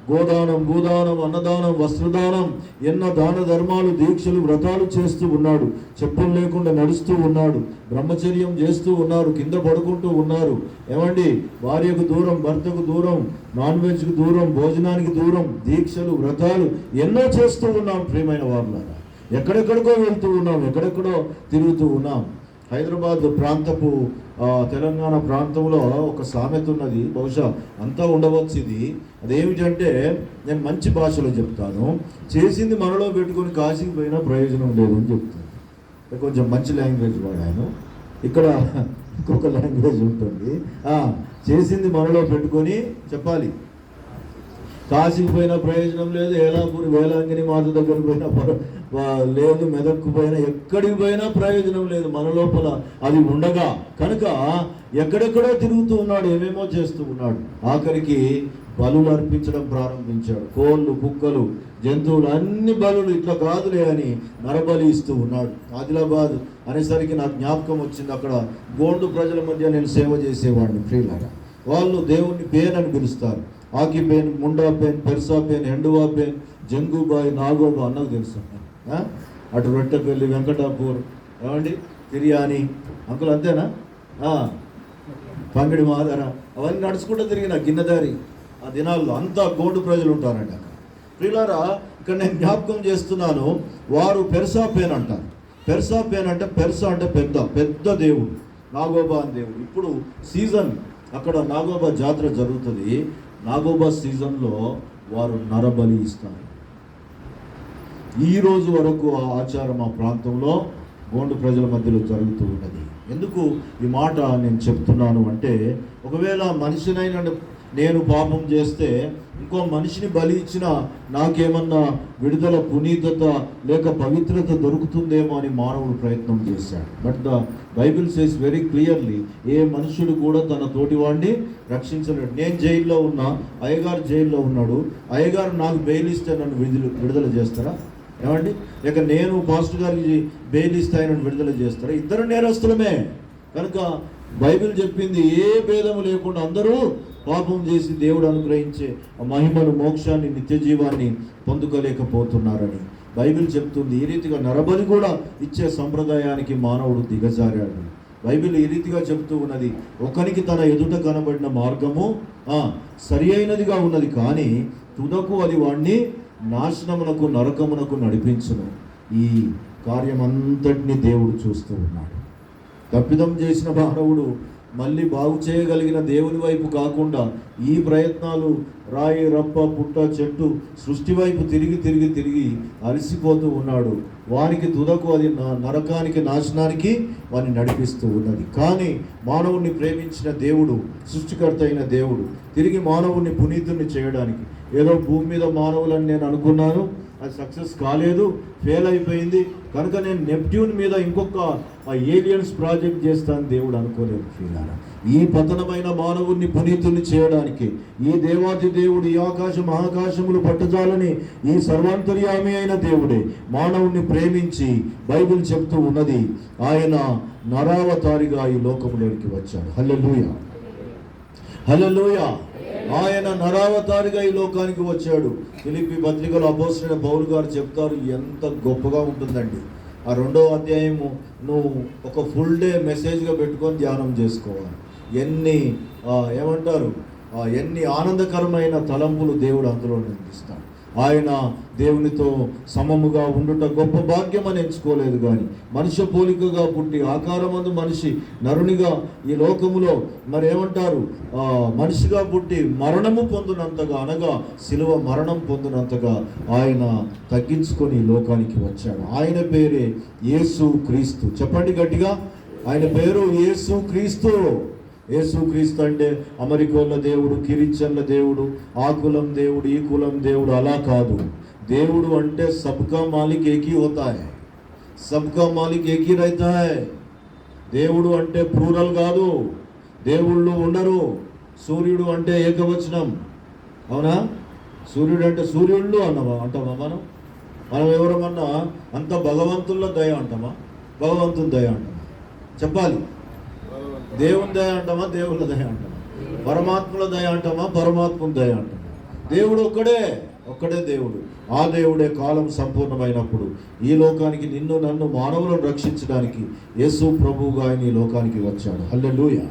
గోదానం, భూదానం, అన్నదానం, వస్త్రదానం, ఎన్నో దాన ధర్మాలు, దీక్షలు, వ్రతాలు చేస్తూ ఉన్నాడు. చెప్పులు లేకుండా నడుస్తూ ఉన్నాడు. బ్రహ్మచర్యం చేస్తూ ఉన్నారు, కింద పడుకుంటూ ఉన్నారు. ఏమండి? భార్యకు దూరం, భర్తకు దూరం, నాన్ వెజ్కు దూరం, భోజనానికి దూరం, దీక్షలు, వ్రతాలు ఎన్నో చేస్తూ ఉన్నాం. ప్రియమైన వారులారా, ఎక్కడెక్కడికో వెళ్తూ ఉన్నాం, ఎక్కడెక్కడో తిరుగుతూ ఉన్నాం. హైదరాబాద్ ప్రాంతపు, తెలంగాణ ప్రాంతంలో ఒక సామెత ఉన్నది, బహుశా అంతా ఉండవచ్చు ఇది. అదేమిటంటే, నేను మంచి భాషలో చెప్తాను. చేసింది మనలో పెట్టుకొని కాశీకి పోయినా ప్రయోజనం లేదు అని చెప్తాను. కొంచెం మంచి లాంగ్వేజ్ వాడాను. ఇక్కడ ఇంకొక లాంగ్వేజ్ ఉంటుంది. చేసింది మనలో పెట్టుకొని చెప్పాలి, కాశీకి పోయినా ప్రయోజనం లేదు, ఏలాపూరి వేలాంగిని మాత దగ్గర పోయినా లేదు, మెదక్కు పోయినా, ఎక్కడికి పోయినా ప్రయోజనం లేదు. మన లోపల అది ఉండగా కనుక ఎక్కడెక్కడో తిరుగుతూ ఉన్నాడు, ఏమేమో చేస్తూ ఉన్నాడు. ఆఖరికి బలులు అర్పించడం ప్రారంభించాడు. కోళ్ళు, కుక్కలు, జంతువులు, అన్ని బలులు, ఇట్లా కాదులే అని నరబలి ఇస్తూ ఉన్నాడు. ఆదిలాబాద్ అనేసరికి నాకు జ్ఞాపకం వచ్చింది. అక్కడ గోండు ప్రజల మధ్య నేను సేవ చేసేవాడిని. ప్రియులారా, వాళ్ళు దేవుణ్ణి పేన్ అని పిలుస్తారు. ఆకి పేన్, ముండా పేన్, పెర్సా పేన్, ఎండువా పేన్, జంగుబాయి, నాగోబా అన్నకు తెలుసు. అటు రొట్టెపల్లి, వెంకటాపూర్, ఏమండి, తిరియాని అంకులు అంతేనా, పంగిడి మాదర, అవన్నీ నడుచుకుంటూ తిరిగిన గిన్నెదారి. ఆ దినాల్లో అంతా గోండు ప్రజలు ఉంటారంట అక్కడ. ప్రియులారా, ఇక్కడ నేను జ్ఞాపకం చేస్తున్నాను, వారు పెర్సా పేన్ అంటారు. పెర్సా పేన్ అంటే, పెర్సా అంటే పెద్ద పెద్ద దేవుడు, నాగోబా అని దేవుడు. ఇప్పుడు సీజన్ అక్కడ నాగోబా జాతర జరుగుతుంది. నాగోబా సీజన్లో వారు నరబలి ఇస్తారు. ఈ రోజు వరకు ఆ ఆచారం ఆ ప్రాంతంలో గోండు ప్రజల మధ్యలో జరుగుతూ ఉన్నది. ఎందుకు ఈ మాట నేను చెప్తున్నాను అంటే, ఒకవేళ మనిషినైనా నేను పాపం చేస్తే ఇంకో మనిషిని బలి ఇచ్చినా నాకేమన్నా విడుదల, పునీతత లేక పవిత్రత దొరుకుతుందేమో అని మానవుడు ప్రయత్నం చేశాడు. But the Bible says very clearly, ఏ మనుషుడు కూడా తన తోటివాడిని రక్షించలేడు. నేను జైల్లో ఉన్నా, అయ్యగారు జైల్లో ఉన్నాడు, అయ్యగారు నాకు బెయిల్ ఇస్తే నన్ను విడుదల చేస్తారా? ఏమండి? లేక నేను పాస్టర్ గారికి బెయిల్ ఇస్తే ఆయనను విడుదల చేస్తారా? ఇద్దరు నేరస్తులమే. కనుక బైబిల్ చెప్పింది, ఏ భేదము లేకుండా అందరూ పాపం చేసి దేవుడు అనుగ్రహించే ఆ మహిమను, మోక్షాన్ని, నిత్య జీవాన్ని పొందుకోలేకపోతున్నారని బైబిల్ చెప్తుంది. ఈ రీతిగా నరబలి కూడా ఇచ్చే సంప్రదాయానికి మానవుడు దిగజారాడు. బైబిల్ ఈ రీతిగా చెప్తూ ఉన్నది, ఒకనికి తన ఎదుట కనబడిన మార్గము సరి అయినదిగా ఉన్నది, కానీ తుదకు అది వాణ్ణి నాశనమునకు, నరకమునకు నడిపించును. ఈ కార్యమంతటిని దేవుడు చూస్తూ ఉన్నాడు. తప్పిదం చేసిన మానవుడు మళ్ళీ బాగు చేయగలిగిన దేవుని వైపు కాకుండా ఈ ప్రయత్నాలు, రాయి, రప్ప, పుట్ట, చెట్టు, సృష్టి వైపు తిరిగి అలసిపోతూ ఉన్నాడు. వానికి తుదకు అది నరకానికి, నాశనానికి వారిని నడిపిస్తూ ఉన్నది. కానీ మానవుణ్ణి ప్రేమించిన దేవుడు, సృష్టికర్త అయిన దేవుడు తిరిగి మానవుణ్ణి పునీతుణ్ణి చేయడానికి, ఏదో భూమి మీద మానవులని నేను అనుకున్నాను, అది సక్సెస్ కాలేదు, ఫెయిల్ అయిపోయింది కనుక నేను నెప్ట్యూన్ మీద ఇంకొక ఏలియన్స్ ప్రాజెక్ట్ చేస్తాను దేవుడు అనుకోలేదు. ఫీలారా, ఈ పతనమైన మానవుణ్ణి పునీతుణ్ణి చేయడానికి ఈ దేవాది దేవుడు, ఈ ఆకాశ మహాకాశములు పట్టజాలని ఈ సర్వాంతర్యామి అయిన దేవుడే మానవుణ్ణి ప్రేమించి బైబిల్ చెప్తూ ఉన్నది, ఆయన నరావతారిగా ఈ లోకంలోనికి వచ్చాడు. హల్లెలూయా, హల్లెలూయా. ఆయన నరావతారిగా ఈ లోకానికి వచ్చాడు. ఫిలిప్పీ పత్రికలో అపోస్తలుడైన పౌలు గారు చెప్తారు, ఎంత గొప్పగా ఉంటుందండి. ఆ 2వ అధ్యాయము నువ్వు ఒక ఫుల్ డే మెసేజ్గా పెట్టుకొని ధ్యానం చేసుకోవాలి. ఎన్ని ఆనందకరమైన తలంపులు దేవుడు అందులో నిందిస్తాడు. ఆయన దేవునితో సమముగా ఉండుట గొప్ప భాగ్యం అని ఎంచుకోలేదు, కానీ మనుష్య పోలికగా పుట్టి ఆకారమందు మనిషి నరునిగా ఈ లోకములో మనిషిగా పుట్టి మరణము పొందినంతగా, అనగా శిలువ మరణం పొందినంతగా ఆయన తగ్గించుకొని ఈ లోకానికి వచ్చాడు. ఆయన పేరే యేసు క్రీస్తు. చెప్పండి గట్టిగా, ఆయన పేరు యేసు క్రీస్తు. యేసుక్రీస్తు అంటే అమెరికోళ్ళ దేవుడు, కిరిచన్ల దేవుడు, ఆ కులం దేవుడు, ఈ కులం దేవుడు, అలా కాదు. దేవుడు అంటే సబ్కా మాలిక్ ఏకీ హోతా హై, సబ్కా మాలిక్ ఏకీ रहता है. దేవుడు అంటే ప్లూరల్ కాదు, దేవుళ్ళు ఉండరు. సూర్యుడు అంటే ఏకవచనం, అవునా? సూర్యుడు అంటే సూర్యుళ్ళు అంటామా మనం ఎవరమన్నా అంత భగవంతుల దయ అంటామా? భగవంతుని దయ అంటామా? చెప్పాలి. దేవుని దయ అంటామా? దేవుళ్ళ దయ అంటామా? పరమాత్మల దయ అంటామా? పరమాత్మని దయ అంటామా? దేవుడు ఒక్కడే దేవుడు. ఆ దేవుడే కాలం సంపూర్ణమైనప్పుడు ఈ లోకానికి, నిన్ను నన్ను మానవులను రక్షించడానికి యేసు ప్రభువుగా ఆయన ఈ లోకానికి వచ్చాడు. హల్లెలూయా.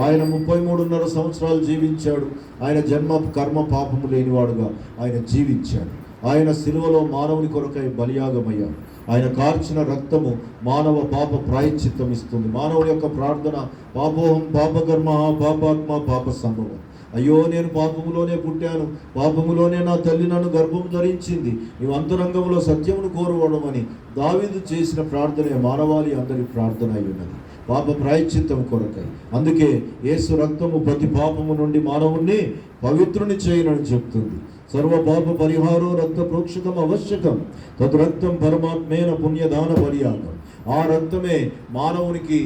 ఆయన 33.5 సంవత్సరాలు జీవించాడు. ఆయన జన్మ, కర్మ, పాపము లేనివాడుగా ఆయన జీవించాడు. ఆయన శిలువలో మానవుని కొరకై బలియాగమయ్యాడు. ఆయన కార్చిన రక్తము మానవ పాప ప్రాయశ్చిత్తం ఇస్తుంది. మానవుడి యొక్క ప్రార్థన, పాపోహం పాపకర్మ పాపాత్మ పాప సంభవం. అయ్యో, నేను పాపములోనే పుట్టాను, పాపములోనే నా తల్లి నన్ను గర్భం ధరించింది, నీవు అంతరంగంలో సత్యమును కోరుకోవడమని దావీదు చేసిన ప్రార్థనే మానవాళి అందరి ప్రార్థన అయి ఉన్నది, పాప ప్రాయశ్చిత్తం కొరకై. అందుకే యేసు రక్తము ప్రతి పాపము నుండి మానవుణ్ణి పవిత్రుని చేయనని చెప్తుంది. సర్వ పాప పరిహారో రక్త ప్రోక్షితం అవశ్యకం, తద్ రక్తం పరమాత్మేన పుణ్యదాన బలియాగం. ఆ రక్తమే మానవునికి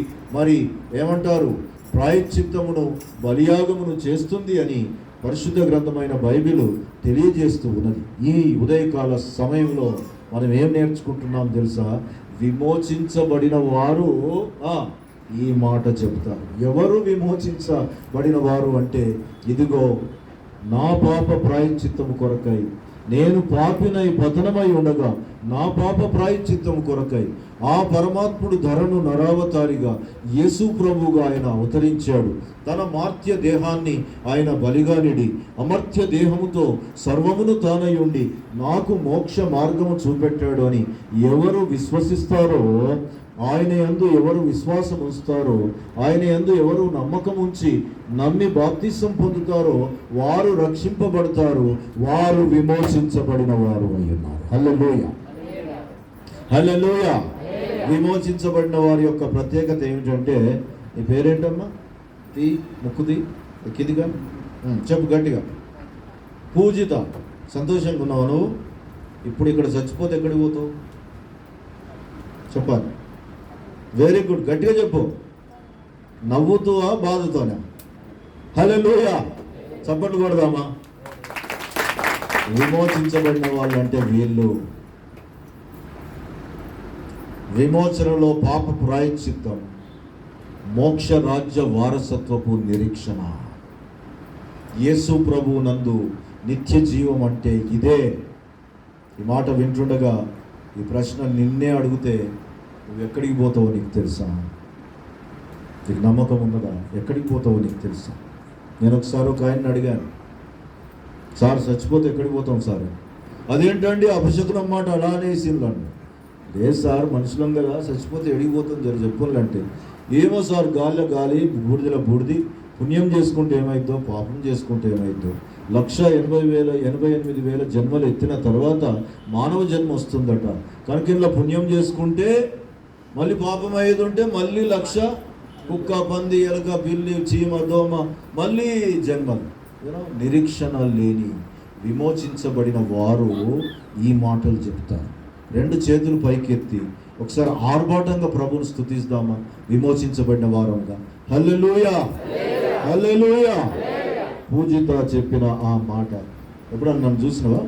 ప్రాయశ్చిత్తమును, బలియాగమును చేస్తుంది అని పరిశుద్ధ గ్రంథమైన బైబిల్ తెలియజేస్తూ ఉన్నది. ఈ ఉదయకాల సమయంలో మనం ఏం నేర్చుకుంటున్నాం తెలుసా? విమోచించబడిన వారు ఈ మాట చెబుతారు. ఎవరు విమోచించబడిన వారు అంటే, ఇదిగో నా పాప ప్రాయశ్చిత్తము కొరకై, నేను పాపినై పతనమై ఉండగా నా పాప ప్రాయశ్చిత్తము కొరకై ఆ పరమాత్ముడు ధరను నరావతారిగా యేసు ప్రభువుగా ఆయన అవతరించాడు. తన మార్త్య దేహాన్ని ఆయన బలిగా నిడి అమర్త్య దేహముతో సర్వమును తానై ఉండి నాకు మోక్ష మార్గము చూపెట్టాడు అని ఎవరు విశ్వసిస్తారో, ఆయన యందు ఎవరు విశ్వాసం ఉంచుతారో, ఆయన యందు ఎవరు నమ్మకం ఉంచి నమ్మి బాప్తిసం పొందుతారో వారు రక్షింపబడతారు, వారు విమోచించబడిన వారు అయి ఉన్నారు. హల్లెలూయా, హల్లెలూయా. విమోచించబడిన వారి యొక్క ప్రత్యేకత ఏమిటంటే, నీ పేరేంటమ్మా? ముక్కుది కిందిగా చెప్పు గట్టిగా. పూజిత. సంతోషంగా ఉన్నావు నువ్వు? ఇప్పుడు ఇక్కడ చచ్చిపోతే ఎక్కడికి పోతావు? చెప్పాలి. వెరీ గుడ్, గట్టిగా చెప్పు. నవ్వుతూవా బాధతోనే? హల్లెలూయా. చప్పట్లు కొడదామా? విమోచించబడిన వాళ్ళు అంటే వీళ్ళు. విమోచనలో పాప ప్రాయశ్చిత్తం, మోక్ష రాజ్య వారసత్వపు నిరీక్షణ. యేసు ప్రభువు నందు నిత్య జీవం అంటే ఇదే. ఈ మాట వింటుండగా ఈ ప్రశ్న నిన్నే అడిగితే నువ్వు ఎక్కడికి పోతావో నీకు తెలుసా? నీకు నమ్మకం ఉన్నదా? ఎక్కడికి పోతావో నీకు తెలుసా? నేను ఒకసారి ఒక ఆయన్ని అడిగాను, సార్ చచ్చిపోతే ఎక్కడికి పోతాం సార్? అదేంటండి అపశకునం మాట అలా అనేసిందండి. లేదు సార్, మనుషులం కదా, చచ్చిపోతే ఎడిగిపోతాం చెప్పాలంటే, ఏమో సార్, గాలిలో గాలి, బూడిదల బూడిది, పుణ్యం చేసుకుంటే ఏమైద్దో, పాపం చేసుకుంటే ఏమైద్దో, 1,88,000 జన్మలు ఎత్తిన తర్వాత మానవ జన్మ వస్తుందట. కనుక ఇలా పుణ్యం చేసుకుంటే మళ్ళీ పాపం అయ్యేది ఉంటే మళ్ళీ 1,00,000 కుక్క, పంది, ఎలక, పిల్లి, చీమ, దోమ, మళ్ళీ జన్మలు. నిరీక్షణ లేని విమోచించబడిన వారు ఈ మాటలు చెప్తారు. 2 చేతులు పైకెత్తి ఒకసారి ఆర్భాటంగా ప్రభువును స్తుతిద్దామా? విమోచించబడిన వారంగా. హల్లెలూయా, హల్లెలూయా. పూజిత చెప్పిన ఆ మాట ఎప్పుడన్నా నన్ను చూసినవా?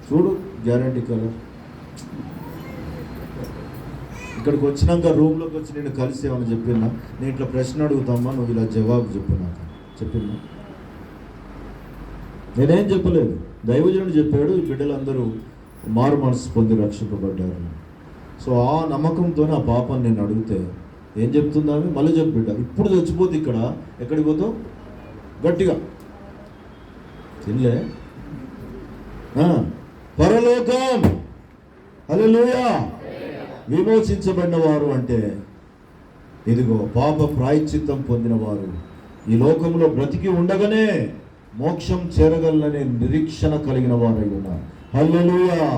చూడు, గ్యారంటీ కలర్. ఇక్కడికి వచ్చినాక రూమ్లోకి వచ్చి నేను కలిసేమని చెప్పినా, నేను ఇట్లా ప్రశ్న అడుగుతామా, నువ్వు ఇలా జవాబు చెప్పినా నేనేం చెప్పలేదు. దైవజనుడు చెప్పాడు, ఈ బిడ్డలందరూ మారు మనసు పొంది రక్షింపబడ్డారు. సో ఆ నమ్మకంతో ఆ పాపాన్ని నేను అడిగితే ఏం చెప్తుందామె? మళ్ళీ చెప్పు బిడ్డ, ఇప్పుడు చచ్చిపోతే ఇక్కడ ఎక్కడికి పోతావు? గట్టిగా తినలే, పరలోకం. హల్లెలూయా. విమోచించబడిన వారు అంటే ఇదిగో పాప ప్రాయశ్చిత్తం పొందిన వారు ఈ లోకంలో బ్రతికి ఉండగానే మోక్షం చేరగలనే నిరీక్షణ కలిగిన వారై ఉన్నారు. హల్లెలూయా.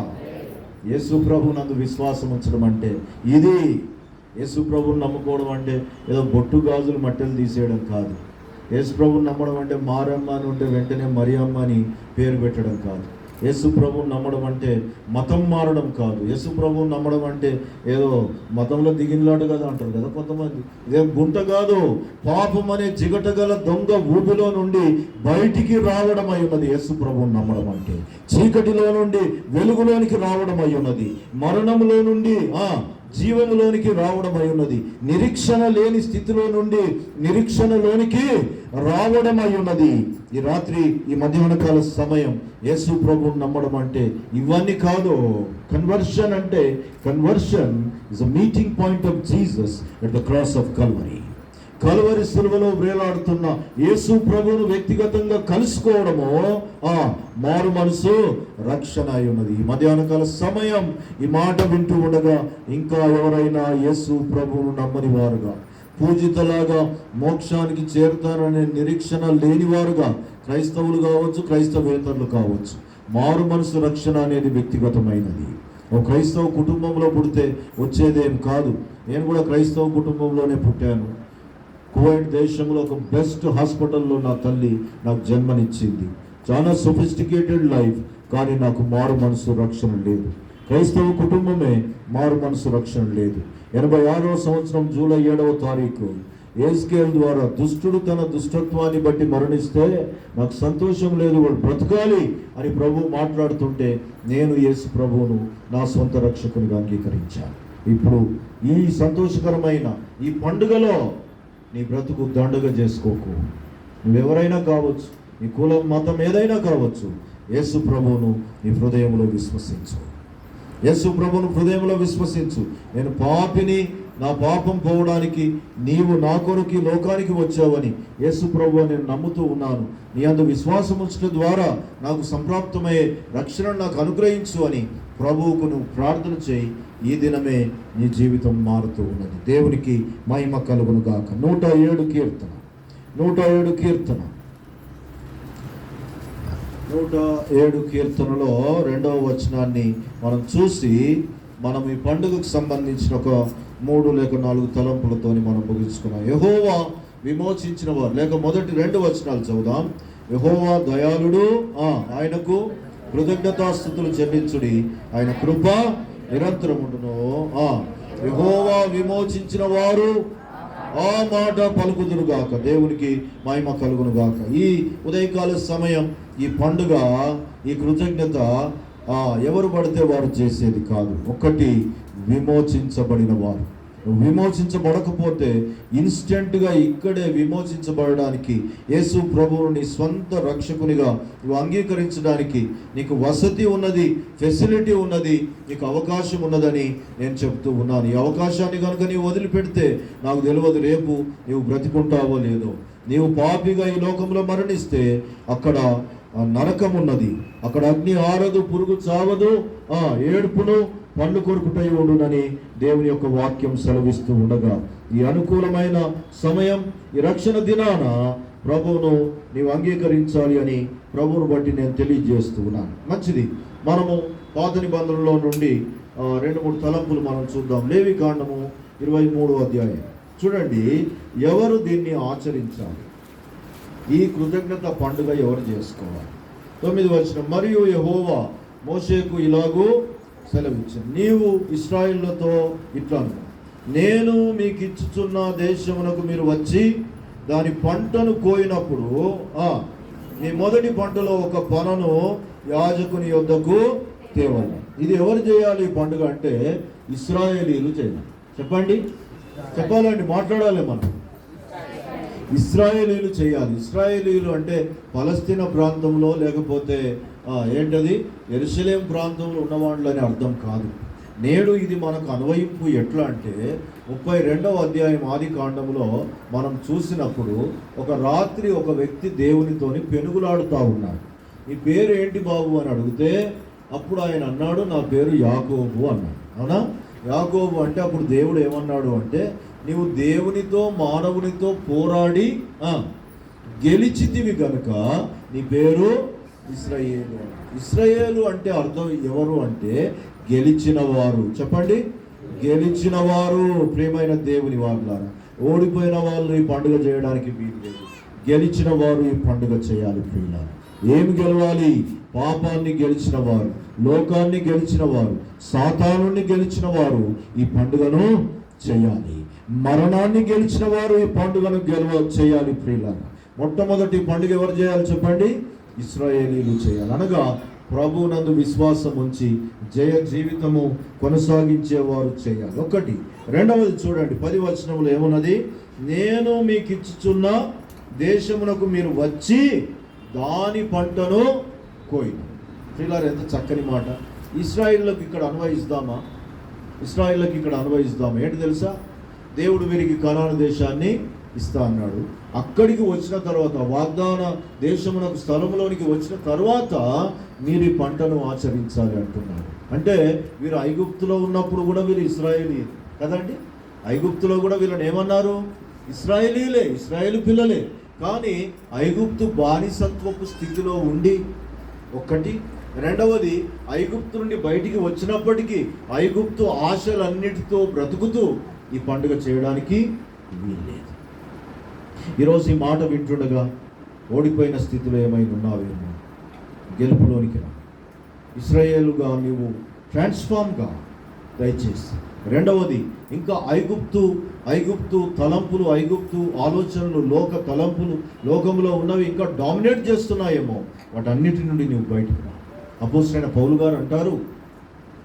యేసు ప్రభు నందు విశ్వాసం ఉంచడం అంటే ఇది. యేసు ప్రభువుని నమ్ముకోవడం అంటే ఏదో బొట్టు గాజులు మట్టెలు తీసేయడం కాదు. యేసు ప్రభువుని నమ్మడం అంటే మారమ్మ అని ఉంటే వెంటనే మరియమ్మ అని పేరు పెట్టడం కాదు. యేసు ప్రభువుని నమ్మడం అంటే మతం మారడం కాదు. యేసు ప్రభువుని నమ్మడం అంటే ఏదో మతంలో దిగినలాడు కదా అంటారు కదా కొంతమంది. ఇదేం గుంట కాదు. పాపం అనే జిగటగల దొంగ ఊబిలో నుండి బయటికి రావడం అయి ఉన్నది యేసు ప్రభువుని నమ్మడం అంటే. చీకటిలో నుండి వెలుగులోనికి రావడం అయి ఉన్నది. మరణంలో నుండి జీవంలోనికి రావడం అయి ఉన్నది. నిరీక్షణ లేని స్థితిలో నుండి నిరీక్షణలోనికి రావడం అయి ఉన్నది. ఈ రాత్రి, ఈ మధ్యాహ్న కాల సమయం యేసు ప్రభువుని నమ్మడం అంటే ఇవన్నీ కాదు. కన్వర్షన్ అంటే, conversion is a meeting point of Jesus at the cross of Calvary. Calvary సిలువలో వేలాడుతున్న యేసు ప్రభువును వ్యక్తిగతంగా కలుసుకోవడము మారు మనసు రక్షణ అయి ఉన్నది. ఈ మధ్యాహ్నకాల సమయం ఈ మాట వింటూ ఉండగా ఇంకా ఎవరైనా యేసు ప్రభువును నమ్మని వారుగా, పూజితలాగా మోక్షానికి చేరుతారనే నిరీక్షణ లేని వారుగా, క్రైస్తవులు కావచ్చు, క్రైస్తవేతరులు కావచ్చు, మారు మనసు రక్షణ అనేది వ్యక్తిగతమైనది. ఒక క్రైస్తవ కుటుంబంలో పుడితే వచ్చేదేం కాదు. నేను కూడా క్రైస్తవ కుటుంబంలోనే పుట్టాను. కువైట్ దేశంలో ఒక బెస్ట్ హాస్పిటల్లో నా తల్లి నాకు జన్మనిచ్చింది. చాలా సొఫిస్టికేటెడ్ లైఫ్, కానీ నాకు మారు మనసు రక్షణ లేదు. క్రైస్తవ కుటుంబమే మారు మనసు రక్షణ లేదు. 86వ సంవత్సరం జూలై 7వ తారీఖు ఏస్కేల్ ద్వారా దుష్టుడు తన దుష్టత్వాన్ని బట్టి మరణిస్తే నాకు సంతోషం లేదు, వాడు బ్రతకాలి అని ప్రభు మాట్లాడుతుంటే నేను యేసు ప్రభువును నా సొంత రక్షకునిగా అంగీకరించాను. ఇప్పుడు ఈ సంతోషకరమైన ఈ పండుగలో నీ బ్రతుకు దండగా చేసుకోకు. నువ్వెవరైనా కావచ్చు, నీ కులం, మతం ఏదైనా కావచ్చు, యేసు ప్రభువును నీ హృదయంలో విశ్వసించు. యేసు ప్రభువును హృదయంలో విశ్వసించు. నేను పాపిని, నా పాపం పోవడానికి నీవు నా కొరకు లోకానికి వచ్చావని యేసు ప్రభువు నేను నమ్ముతూ ఉన్నాను. నీ అందు విశ్వాసం ఉంచడం ద్వారా నాకు సంప్రాప్తమయ్యే రక్షణ నాకు అనుగ్రహించు అని ప్రభువుకు నువ్వు ప్రార్థన చేయి. ఈ దినమే నీ జీవితం మారుతూ ఉన్నది. దేవునికి మహిమ కలుగును గాక. 107 కీర్తన 107 కీర్తనలో 2వ వచనాన్ని మనం చూసి మనం ఈ పండుగకు సంబంధించిన ఒక 3 లేక 4 తలంపులతోని మనం ముగించుకున్నాం. యెహోవా విమోచించిన వారు, లేక మొదటి 2 వచనాలు చదువుదాం. యెహోవా దయాళుడు, ఆయనకు కృతజ్ఞతాస్తుతులు చెల్లించుడి, ఆయన కృప నిరంతరముండును. యెహోవా విమోచించిన వారు ఆ మాట పలుకుదురుగాక. దేవునికి మహిమ కలుగునుగాక. ఈ ఉదయకాల సమయం, ఈ పండుగ, ఈ కృతజ్ఞత ఎవరు పడితే వారు చేసేది కాదు. ఒకటి విమోచించబడిన వారు. విమోచించబడకపోతే ఇన్స్టెంట్గా ఇక్కడే విమోచించబడడానికి యేసు ప్రభువుని నీ స్వంత రక్షకునిగా నువ్వు అంగీకరించడానికి నీకు వసతి ఉన్నది, ఫెసిలిటీ ఉన్నది, నీకు అవకాశం ఉన్నదని నేను చెప్తూ ఉన్నాను. ఈ అవకాశాన్ని కనుక నీవు వదిలిపెడితే నాకు తెలియదు రేపు నీవు బ్రతికుంటావో లేదో. నీవు పాపిగా ఈ లోకంలో మరణిస్తే అక్కడ నరకం ఉన్నది, అక్కడ అగ్ని ఆరదు, పురుగు చావదు, ఏడుపును పళ్ళు కొరుకుటై ఉండునని దేవుని యొక్క వాక్యం సెలవిస్తూ ఉండగా, ఈ అనుకూలమైన సమయం, ఈ రక్షణ దినాన ప్రభువును నీవు అంగీకరించాలి అని ప్రభువును బట్టి నేను తెలియజేస్తూ ఉన్నాను. మంచిది, మనము పాత నిబంధనలో నుండి 2-3 తలంపులు మనం చూద్దాం. లేవికాండము 23వ అధ్యాయం చూడండి. ఎవరు దీన్ని ఆచరించాలి? ఈ కృతజ్ఞత పండుగ ఎవరు చేసుకోవాలి? 9వ వచనం, మరియు యెహోవా మోషేకు ఇలాగూ సెలవిచ్చాను, నీవు ఇశ్రాయేలుతో ఇట్లా అను, నేను మీకు ఇచ్చుచున్న దేశమునకు మీరు వచ్చి దాని పంటను కోయినప్పుడు మీ మొదటి పంటలో ఒక పనను యాజకుని యొద్దకు తేవాలి. ఇది ఎవరు చేయాలి ఈ పండుగ అంటే? ఇశ్రాయేలీలు చేయాలి. చెప్పండి, చెప్పాలండి, మాట్లాడాలి మనం. ఇశ్రాయేలీలు చేయాలి. ఇశ్రాయేలీలు అంటే పలస్తీనా ప్రాంతంలో లేకపోతే ఏంటది యెరూషలేం ప్రాంతంలో ఉన్నవాళ్ళు అని అర్థం కాదు. నేడు ఇది మనకు అన్వయింపు ఎట్లా అంటే 32వ అధ్యాయం ఆది కాండంలో మనం చూసినప్పుడు ఒక రాత్రి ఒక వ్యక్తి దేవునితోని పెనుగులాడుతూ ఉన్నాడు. నీ పేరు ఏంటి బాబు అని అడిగితే అప్పుడు ఆయన అన్నాడు, నా పేరు యాకోబు అన్నాడు. అవునా? యాకోబు అంటే అప్పుడు దేవుడు ఏమన్నాడు అంటే, నీవు దేవునితో మానవునితో పోరాడి గెలిచితివి కనుక నీ పేరు ఇశ్రాయేలు. ఇశ్రాయేలు అంటే అర్థం ఎవరు అంటే గెలిచిన వారు. చెప్పండి, గెలిచిన వారు. ప్రియమైన దేవుని వాళ్ళారా, ఓడిపోయిన వాళ్ళు ఈ పండుగ చేయడానికి వీలు లేదు. గెలిచిన వారు ఈ పండుగ చేయాలి. ప్రియులారా, ఏమి గెలవాలి? పాపాన్ని గెలిచిన వారు, లోకాన్ని గెలిచిన వారు, సాతానుని గెలిచిన వారు ఈ పండుగను చేయాలి. మరణాన్ని గెలిచిన వారు ఈ పండుగను చేయాలి. ప్రియులారా, మొట్టమొదటి పండుగ ఎవరు చేయాలి చెప్పండి? ఇశ్రాయేలీలు చేయాలి. అనగా ప్రభువునందు విశ్వాసం ఉంచి జయ జీవితము కొనసాగించేవారు చేయాలి. ఒకటి. రెండవది చూడండి, 10వ వచనంలో ఏమున్నది? నేను మీకు ఇచ్చుచున్న దేశమునకు మీరు వచ్చి దాని పంటను కోయిన. ప్రియులారా, ఎంత చక్కని మాట. ఇశ్రాయేలులకు ఇక్కడ అన్వయిస్తామా? ఇశ్రాయేలులకు ఇక్కడ అన్వయిస్తామా? ఏంటి తెలుసా? దేవుడు వీరికి కనాను దేశాన్ని ఇస్తా అన్నాడు. అక్కడికి వచ్చిన తర్వాత, వాగ్దాన దేశమునకు స్థలంలోనికి వచ్చిన తర్వాత మీరు ఈ పంటను ఆచరించాలి అంటున్నాడు. అంటే వీరు ఐగుప్తులో ఉన్నప్పుడు కూడా వీరు ఇశ్రాయేలీ కదండి. ఐగుప్తులో కూడా వీళ్ళని ఏమన్నారు? ఇశ్రాయేలీలే, ఇశ్రాయేలు పిల్లలే. కానీ ఐగుప్తు బానిసత్వపు స్థితిలో ఉండి ఒకటి. రెండవది, ఐగుప్తు నుండి బయటికి వచ్చినప్పటికీ ఐగుప్తు ఆశలన్నిటితో బ్రతుకుతూ ఈ పండుగ చేయడానికి వీల్లేదు. ఈరోజు ఈ మాట వింటుండగా ఓడిపోయిన స్థితిలో ఏమైనా ఉన్నావేమో, గెలుపులోనికి రా. ఇశ్రాయేలుగా నీవు ట్రాన్స్ఫార్మ్గా దయచేసి. రెండవది, ఇంకా ఐగుప్తు తలంపులు, ఐగుప్తు ఆలోచనలు, లోక తలంపులు లోకంలో ఉన్నవి ఇంకా డామినేట్ చేస్తున్నాయేమో, వాటన్నిటి నుండి నువ్వు బయటకు రా. అపోస్తలుడైన పౌలు గారు అంటారు,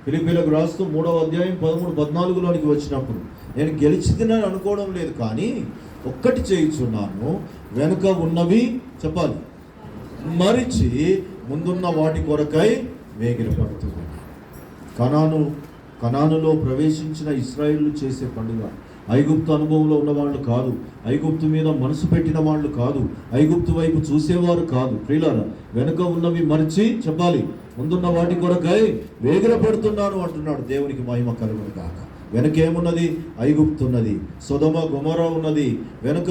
ఫిలిప్పీలకు రాస్తూ 3వ అధ్యాయం 13-14లోనికి వచ్చినప్పుడు, నేను గెలిచితినని అనుకోవడం లేదు, కానీ ఒక్కటి చేయుచున్నాను, వెనుక ఉన్నవి చెప్పాలి మరిచి ముందున్న వాటి కొరకై వేగిరపడుతుంది. కనానులో ప్రవేశించిన ఇశ్రాయేలు చేసే పండుగ. ఐగుప్తు అనుభవంలో ఉన్నవాళ్ళు కాదు, ఐగుప్తు మీద మనసు పెట్టిన వాళ్ళు కాదు, ఐగుప్తు వైపు చూసేవారు కాదు. ప్రియులారా, వెనుక ఉన్నవి మరిచి చెప్పాలి ముందున్న వాటి కొరకై వేగిరపడుతున్నాను అంటున్నాడు. దేవునికి మహిమ కలుగును గాక. వెనుక ఏమున్నది? ఐగుప్తు ఉన్నది, సొదొమ గొమొర్రా ఉన్నది, వెనుక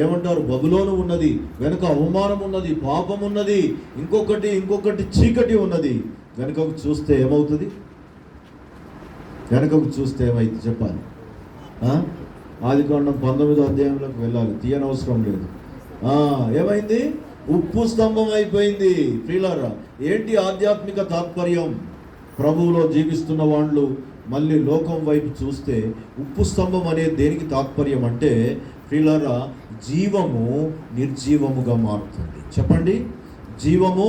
ఏమంటారు బబులోను ఉన్నది, వెనుక అవమానం ఉన్నది, పాపం ఉన్నది, ఇంకొకటి చీకటి ఉన్నది. వెనుకకు చూస్తే ఏమవుతుంది? వెనుకకు చూస్తే ఏమైంది చెప్పాలి? ఆదికాండం 19వ అధ్యాయంలోకి వెళ్ళాలి, తీయనవసరం లేదు. ఏమైంది? ఉప్పు స్తంభం అయిపోయింది. ప్రియులారా, ఏంటి ఆధ్యాత్మిక తాత్పర్యం? ప్రభువులో జీవిస్తున్న వాళ్ళు మళ్ళీ లోకం వైపు చూస్తే ఉప్పు స్తంభం అనేది దేనికి తాత్పర్యం అంటే, ప్రియులారా, జీవము నిర్జీవముగా మారుతుంది. చెప్పండి, జీవము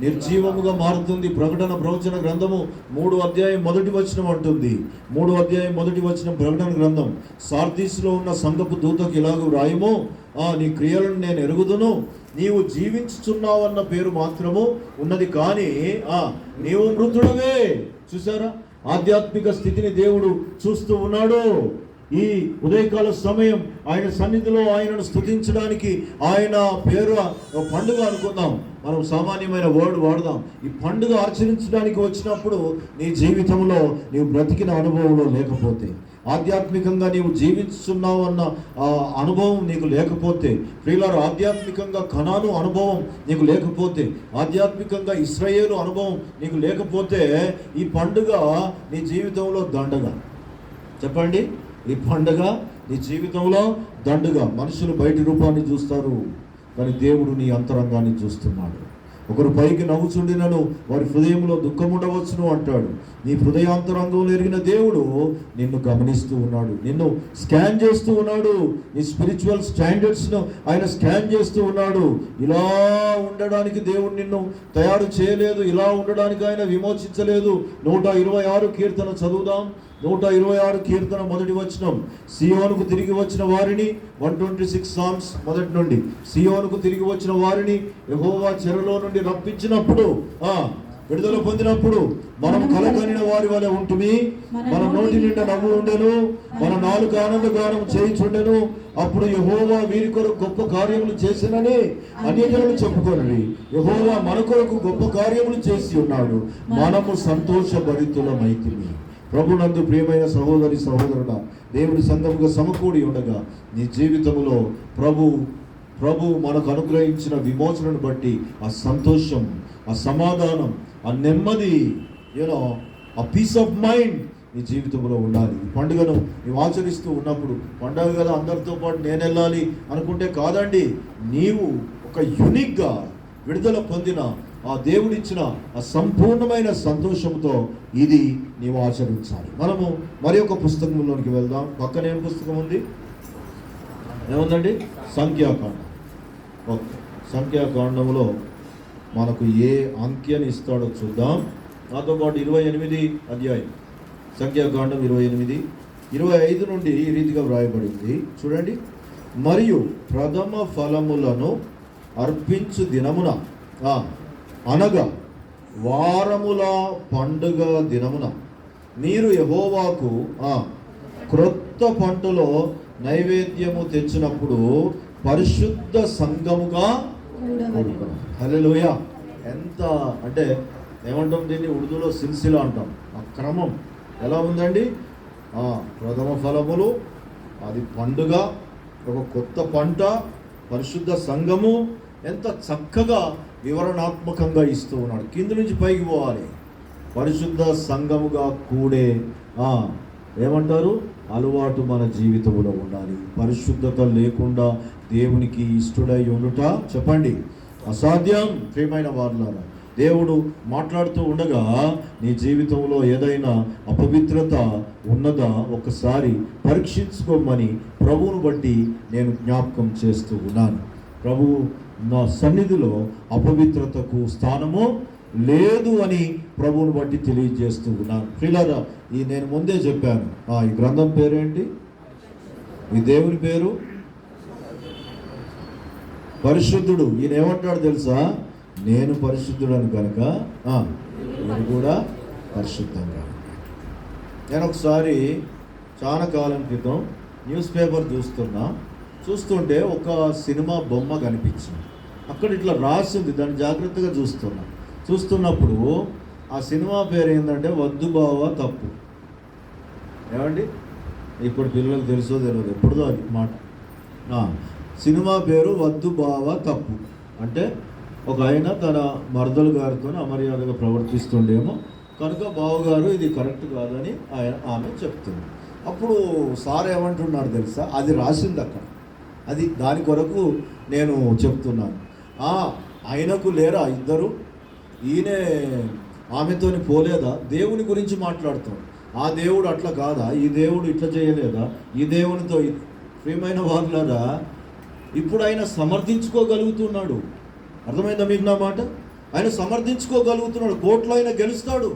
నిర్జీవముగా మారుతుంది. ప్రవచన గ్రంథము 3:1 అంటుంది. 3:1 ప్రకటన గ్రంథం, సార్దీసులో ఉన్న సంఘపు దూతకు ఇలాగూ రాయము, నీ క్రియలను నేను ఎరుగుదును, నీవు జీవించుచున్నావన్న పేరు మాత్రము ఉన్నది, కానీ నీవు మృతుడవే. చూసారా, ఆధ్యాత్మిక స్థితిని దేవుడు చూస్తూ ఉన్నాడు. ఈ ఉదయకాల సమయం ఆయన సన్నిధిలో ఆయనను స్తుతించడానికి, ఆయన పేరు పండుగ అనుకుందాం, మనం సామాన్యమైన వర్డ్ వాడదాం. ఈ పండుగ ఆచరించడానికి వచ్చినప్పుడు నీ జీవితంలో నీవు బ్రతికిన అనుభవంలో లేకపోతే, ఆధ్యాత్మికంగా నీవు జీవిస్తున్నావు అన్న అనుభవం నీకు లేకపోతే, ప్రియులారా, ఆధ్యాత్మికంగా కనాను అనుభవం నీకు లేకపోతే, ఆధ్యాత్మికంగా ఇశ్రాయేలు అనుభవం నీకు లేకపోతే, ఈ పండుగ నీ జీవితంలో దండగా. చెప్పండి, ఈ పండుగ నీ జీవితంలో దండుగా. మనుషులు బయటి రూపాన్ని చూస్తారు, కానీ దేవుడు నీ అంతరంగాన్ని చూస్తున్నాడు. ఒకరు పైకి నవ్వుచుండినను వారి హృదయంలో దుఃఖముండవచ్చును అంటాడు. నీ హృదయాంతరంగంలో ఎరిగిన దేవుడు నిన్ను గమనిస్తూ ఉన్నాడు, నిన్ను స్కాన్ చేస్తూ ఉన్నాడు. నీ స్పిరిచువల్ స్టాండర్డ్స్ను ఆయన స్కాన్ చేస్తూ ఉన్నాడు. ఇలా ఉండడానికి దేవుడు నిన్ను తయారు చేయలేదు, ఇలా ఉండడానికి ఆయన విమోచించలేదు. 126 కీర్తన చదువుదాం. 126 కీర్తన 1 సియోనుకు తిరిగి వచ్చిన వారిని, 126 సాంగ్స్ మొదటి నుండి, సియోనుకు తిరిగి వచ్చిన వారిని యెహోవా చెరలో నుండి రప్పించినప్పుడు, విడుదల పొందినప్పుడు మనం కలకనిన వారి వలె ఉంటుమి, మన నోటి నిండా నవ్వు ఉండెను, మన నాలుక ఆనందగానం చేయించుండెను. అప్పుడు యెహోవా వీరి కొరకు గొప్ప కార్యములు చేసినని అన్యజనులు చెప్పుకొనిరి. యెహోవా మన కొరకు గొప్ప కార్యములు చేసి ఉన్నాడు, మనము సంతోషభరితులమైతిమి. ప్రభునందు ప్రియమైన సహోదరి సహోదరుడా, దేవుని సంఘముగా సమకూడి ఉండగా నీ జీవితంలో ప్రభు మనకు అనుగ్రహించిన విమోచనను బట్టి ఆ సంతోషం, ఆ సమాధానం, ఆ నెమ్మది, ఆ పీస్ ఆఫ్ మైండ్ నీ జీవితంలో ఉండాలి. ఈ పండుగను నీవు ఆచరిస్తూ ఉన్నప్పుడు, పండుగ కదా అందరితో పాటు నేను వెళ్ళాలి అనుకుంటే కాదండి. నీవు ఒక యూనిక్గా విడుదల పొందిన ఆ దేవుడిచ్చిన ఆ సంపూర్ణమైన సంతోషంతో ఇది నీవు ఆచరించాలి. మనము మరి ఒక పుస్తకంలోనికి వెళ్దాం. పక్కన ఏం పుస్తకం ఉంది, ఏముందండి? సంఖ్యాకాండం. ఓకే, సంఖ్యాకాండంలో మనకు ఏ అంకెని ఇస్తాడో చూద్దాం. నాతో పాటు 28 అధ్యాయం, సంఖ్యాకాండం 28, 25 నుండి ఈ రీతిగా వ్రాయబడింది. చూడండి. మరియు ప్రథమ ఫలములను అర్పించు దినమున, అనగా వారముల పండుగ దినమున, మీరు యెహోవాకు క్రొత్త పంటలో నైవేద్యము తెచ్చినప్పుడు పరిశుద్ధ సంఘముగా కూడుకొను. హల్లెలూయా. ఎంత అంటే ఏమంటాం దీన్ని, ఉర్దూలో సిల్సిలా అంటాం. ఆ క్రమం ఎలా ఉందండి? ప్రథమ ఫలములు, అది పండుగ, ఒక కొత్త పంట, పరిశుద్ధ సంఘము, ఎంత చక్కగా వివరణాత్మకంగా ఇస్తూ ఉన్నాడు. కింద నుంచి పైకి పోవాలి. పరిశుద్ధ సంఘముగా కూడే ఏమంటారు, అలవాటు మన జీవితంలో ఉండాలి. పరిశుద్ధత లేకుండా దేవునికి ఇష్టడై ఉండుట, చెప్పండి, అసాధ్యం. ప్రియమైన వారులారా, దేవుడు మాట్లాడుతూ ఉండగా నీ జీవితంలో ఏదైనా అపవిత్రత ఉన్నదా ఒకసారి పరీక్షించుకోమని ప్రభువును బట్టి నేను జ్ఞాపకం చేస్తూ ఉన్నాను. ప్రభువు నా సన్నిధిలో అపవిత్రతకు స్థానము లేదు అని ప్రభువును బట్టి తెలియజేస్తూ ఉన్నాను. ప్రియులారా, నేను ముందే చెప్పాను, ఈ గ్రంథం పేరేంటి? ఈ దేవుని పేరు పరిశుద్ధుడు. ఈయన ఏమంటాడు తెలుసా? నేను పరిశుద్ధుడని కనుక మీరు కూడా పరిశుద్ధంగా. నేను ఒకసారి చాలా కాలం క్రితం న్యూస్ పేపర్ చూస్తుంటే ఒక సినిమా బొమ్మ కనిపించింది. అక్కడ ఇట్లా రాసింది, దాన్ని జాగ్రత్తగా చూస్తున్నప్పుడు ఆ సినిమా పేరు ఏంటంటే వద్దు బావ తప్పు. ఏమండి, ఇప్పుడు పిల్లలకు తెలుసో తెలియదు, ఎప్పుడుదో అది మాట. సినిమా పేరు వద్దు బావ తప్పు. అంటే ఒక ఆయన తన మరదలు గారితో అమర్యాదగా ప్రవర్తిస్తుండేమో కనుక బావగారు ఇది కరెక్ట్ కాదని ఆమె చెప్తుంది. అప్పుడు సార్ ఏమంటున్నాడు తెలుసా? అది రాసింది అక్కడ, అది దాని కొరకు నేను చెప్తున్నాను. ఆయనకు లేరా ఇద్దరు? ఈయనే ఆమెతోని పోలేదా? దేవుని గురించి మాట్లాడుతాడు. ఆ దేవుడు అట్లా కాదా? ఈ దేవుడు ఇట్లా చేయలేదా? ఈ దేవునితో ప్రియమైన వాళ్ళరా, ఇప్పుడు ఆయన సమర్థించుకోగలుగుతున్నాడు. అర్థమైందా మీకు నా మాట? ఆయన సమర్థించుకోగలుగుతున్నాడు, కోర్టులో ఆయన గెలుస్తాడు.